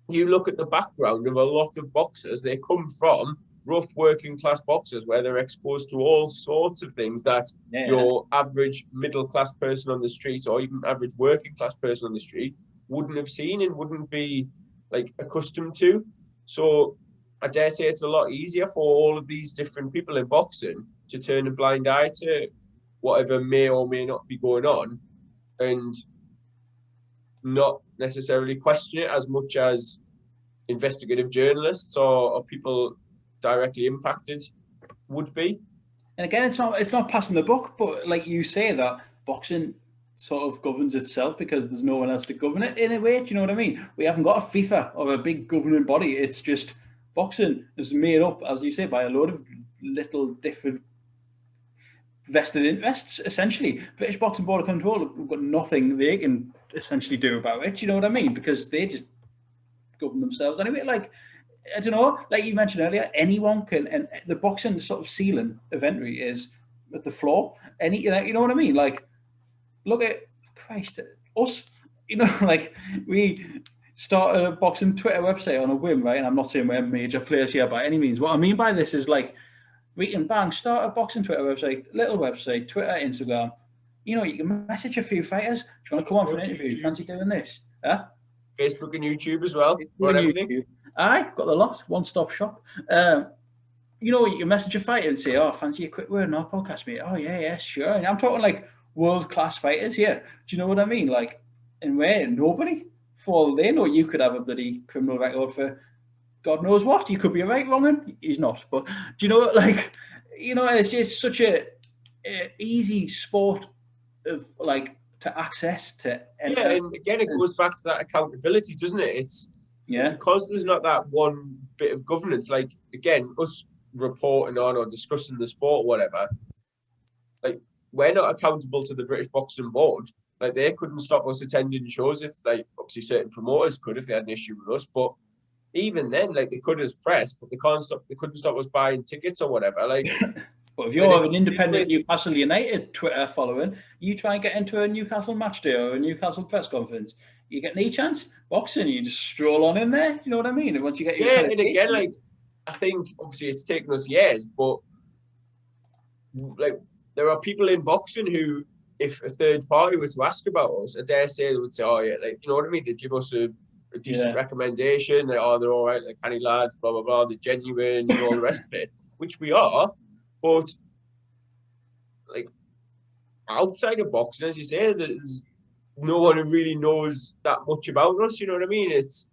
you look at the background of a lot of boxers, they come from rough working class boxers where they're exposed to all sorts of things that your average middle class person on the street, or even average working class person on the street, wouldn't have seen and wouldn't be like accustomed to. So I dare say it's a lot easier for all of these different people in boxing to turn a blind eye to whatever may or may not be going on and not necessarily question it as much as investigative journalists or people directly impacted would be. And again, it's not passing the buck, but like you say, that boxing sort of governs itself because there's no one else to govern it in a way. Do you know what I mean? We haven't got a FIFA or a big governing body. It's just boxing is made up, as you say, by a load of little different vested interests, essentially. British Boxing Board of Control have got nothing they can essentially do about it. Do you know what I mean? Because they just govern themselves anyway. Like, I don't know, like you mentioned earlier, anyone can, and the boxing sort of ceiling eventually is at the floor. You know what I mean? Like, look at Christ, us, you know, like we started a boxing Twitter website on a whim, right? And I'm not saying we're major players here by any means. What I mean by this is like, we can start a boxing Twitter website, little website, Twitter, Instagram, You know, you can message a few fighters. Do you want to come on for an interview? Fancy doing this? Huh? Facebook and YouTube as well. Got everything. Aye, got the lot. One-stop shop. You know, you can message a fighter and say, "Oh, fancy a quick word on our podcast, mate." Oh, yeah, sure. And I'm talking like world-class fighters here. Do you know what I mean? Like, and where nobody, for all they know, you could have a bloody criminal record for God knows what. You could be right, wrong, and he's not. But do you know, like, you know, it's such a easy sport of like to access to enter. Yeah, and again, it goes back to that accountability, doesn't it? It's because there's not that one bit of governance. Like, again, us reporting on or discussing the sport or whatever, like, we're not accountable to the British Boxing Board. Like, they couldn't stop us attending shows if, like, obviously certain promoters could if they had an issue with us, but even then, like, they could as press, but they couldn't stop us buying tickets or whatever. Like, but if you're an independent Newcastle United Twitter following, you try and get into a Newcastle match day or a Newcastle press conference, you get any chance. Boxing, you just stroll on in there. You know what I mean? And once you get your and again, like, I think obviously it's taken us years, but like, there are people in boxing who, if a third party were to ask about us, I dare say they would say, "Oh yeah," like, you know what I mean? They'd give us a decent recommendation. Like, "Oh, they're all right, like canny lads, blah blah blah, they're genuine," and all the rest of it, which we are. But like, outside of boxing, as you say, there's no one who really knows that much about us. You know what I mean? It's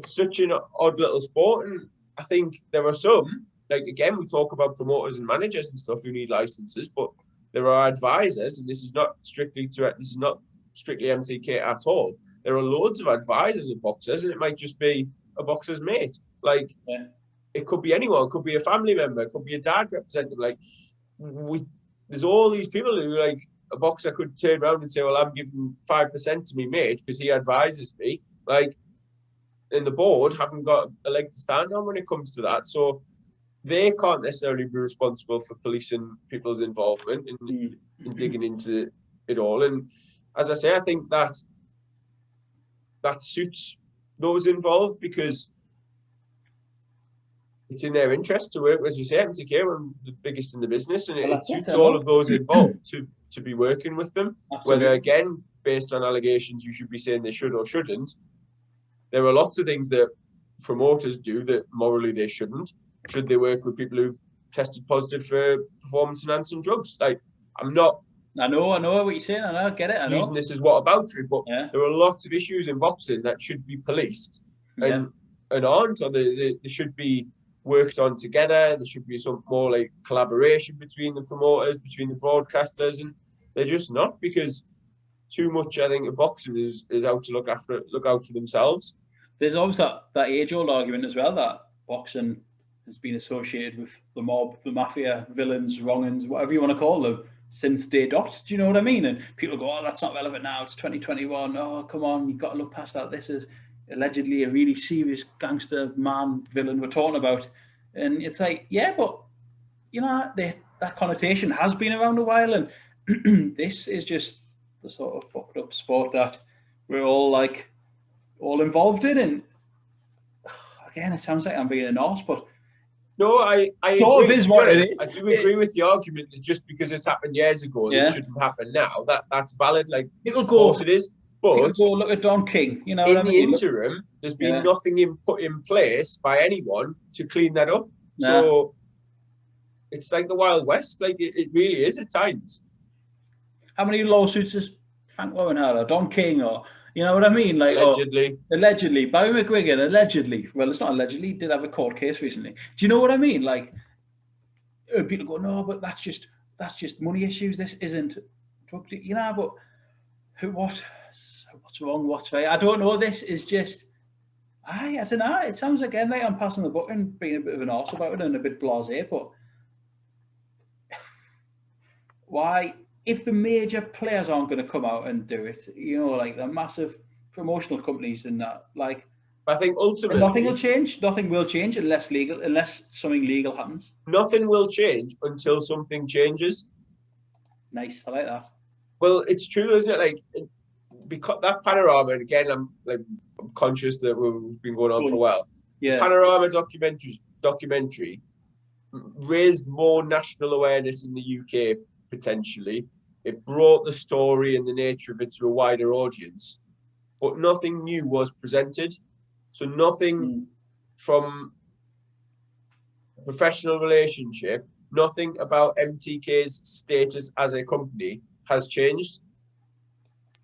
such an odd little sport, and I think there are some. Like, again, we talk about promoters and managers and stuff who need licenses, but there are advisors, and this is not strictly MTK at all. There are loads of advisors of boxers, and it might just be a boxer's mate. Like, it could be anyone. It could be a family member. It could be a dad representative. Like, there's all these people who, like, a boxer could turn around and say, "Well, I'm giving 5% to me mate because he advises me." Like, and the board haven't got a leg to stand on when it comes to that. So they can't necessarily be responsible for policing people's involvement in digging into it all. And as I say, I think that suits those involved because it's in their interest to work, as you say, MTK, we're the biggest in the business, and it suits all of those involved to be working with them. Absolutely. Whether, again, based on allegations, you should be saying they should or shouldn't. There are lots of things that promoters do that morally they shouldn't. Should they work with people who've tested positive for performance-enhancing drugs? Like, I'm not. I know what you're saying. I get it. I know. Using this as whataboutery, but there are lots of issues in boxing that should be policed and aren't, or they should be worked on together. There should be some more like collaboration between the promoters, between the broadcasters, and they're just not, because too much, I think, of boxing is out to look out for themselves. There's always that age-old argument as well that boxing has been associated with the mob, the mafia, villains, wrong-uns, whatever you want to call them, since day dot. Do you know what I mean? And people go, "Oh, that's not relevant now. It's 2021. Oh, come on, you've got to look past that. This is allegedly a really serious gangster man villain we're talking about." And it's like, yeah, but you know, that connotation has been around a while, and this is just the sort of fucked up sport that we're all involved in. And again, it sounds like I'm being an arse, but no, I sort of is what it is. I do agree with the argument that just because it's happened years ago, it shouldn't happen now. That's valid. Like, it'll go. Of course it is. But go look at Don King. You know, in the interim, there's been nothing put in place by anyone to clean that up. So it's like the Wild West. Like, it really is at times. How many lawsuits has Frank Warren had, or Don King, or you know what I mean? Like, allegedly, Barry McGuigan, allegedly. Well, it's not allegedly. He did have a court case recently. Do you know what I mean? Like, people go, "No, but that's just money issues. This isn't drug." You know, but what's wrong? What's right? I don't know. This is just. I don't know. It sounds again like I'm passing the buck and being a bit of an arse about it and a bit blasé, but why? If the major players aren't going to come out and do it, you know, like the massive promotional companies and that, like, I think ultimately nothing will change. Nothing will change unless something legal happens. Nothing will change until something changes. Nice, I like that. Well, it's true, isn't it? Like, because that Panorama, and again, I'm conscious that we've been going on for a while. Yeah, Panorama documentary raised more national awareness in the UK potentially It brought the story and the nature of it to a wider audience, but nothing new was presented. So nothing from a professional relationship, nothing about MTK's status as a company has changed.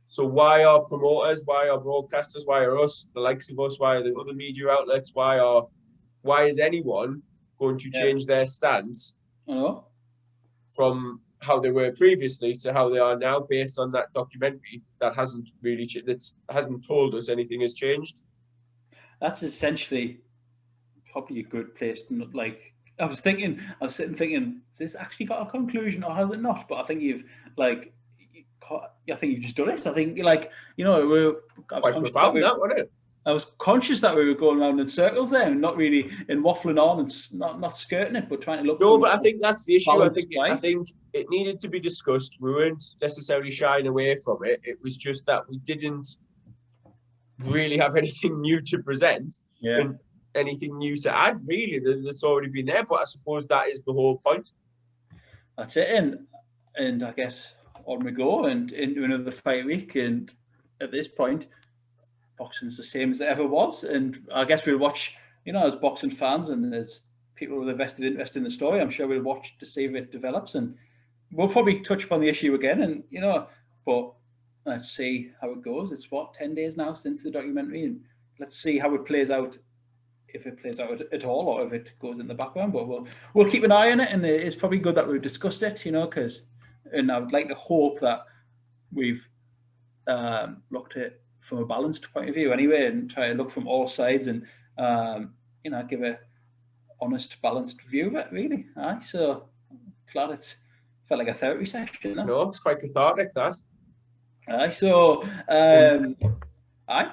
So why are promoters, why are broadcasters, why are us, the likes of us, why are the other media outlets, why is anyone going to change their stance from how they were previously to how they are now, based on that documentary that hasn't really hasn't told us anything has changed? That's essentially probably a good place to not, like, I was sitting thinking, has this actually got a conclusion or has it not? But I think you've just done it. I think, like, you know, Quite profound, that, wasn't it? I was conscious that we were going around in circles there and not really waffling on and not skirting it, but trying to look. No, but I think that's the issue. I think it needed to be discussed. We weren't necessarily shying away from it. It was just that we didn't really have anything new to present and anything new to add, really, that's already been there. But I suppose that is the whole point. That's it. And I guess on we go and into another fight week. And at this point, boxing's the same as it ever was. And I guess we'll watch, you know, as boxing fans and as people with a vested interest in the story, I'm sure we'll watch to see if it develops. And we'll probably touch upon the issue again. And, you know, but let's see how it goes. It's 10 days now since the documentary, and let's see how it plays out, if it plays out at all or if it goes in the background. But we'll keep an eye on it, and it's probably good that we've discussed it, you know, and I would like to hope that we've looked at it from a balanced point of view anyway, and try to look from all sides and you know, give a honest, balanced view of it, really. So glad it's felt like a therapy session. No, it's quite cathartic, that.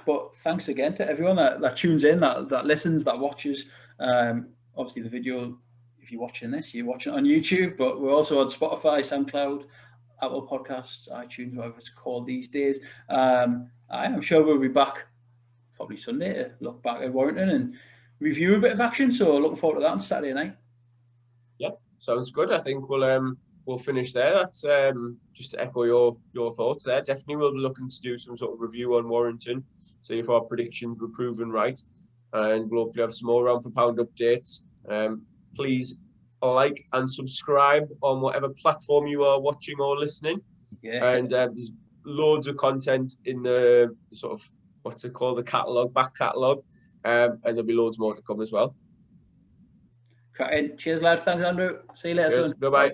But thanks again to everyone that tunes in, that listens, that watches. Obviously the video, if you're watching this, you're watching it on YouTube, but we're also on Spotify, SoundCloud, Apple Podcasts, iTunes, whatever it's called these days. I'm sure we'll be back probably Sunday to look back at Warrington and review a bit of action. So looking forward to that on Saturday night. Yeah, sounds good. I think we'll finish there. That's just to echo your thoughts there. Definitely we'll be looking to do some sort of review on Warrington, see if our predictions were proven right, and we'll hopefully have some more round for pound updates. Please like and subscribe on whatever platform you are watching or listening. And there's loads of content in the sort of, what's it called, the back catalogue, and there'll be loads more to come as well. Cheers, lad. Thanks, Andrew. See you later. Cheers. Bye-bye.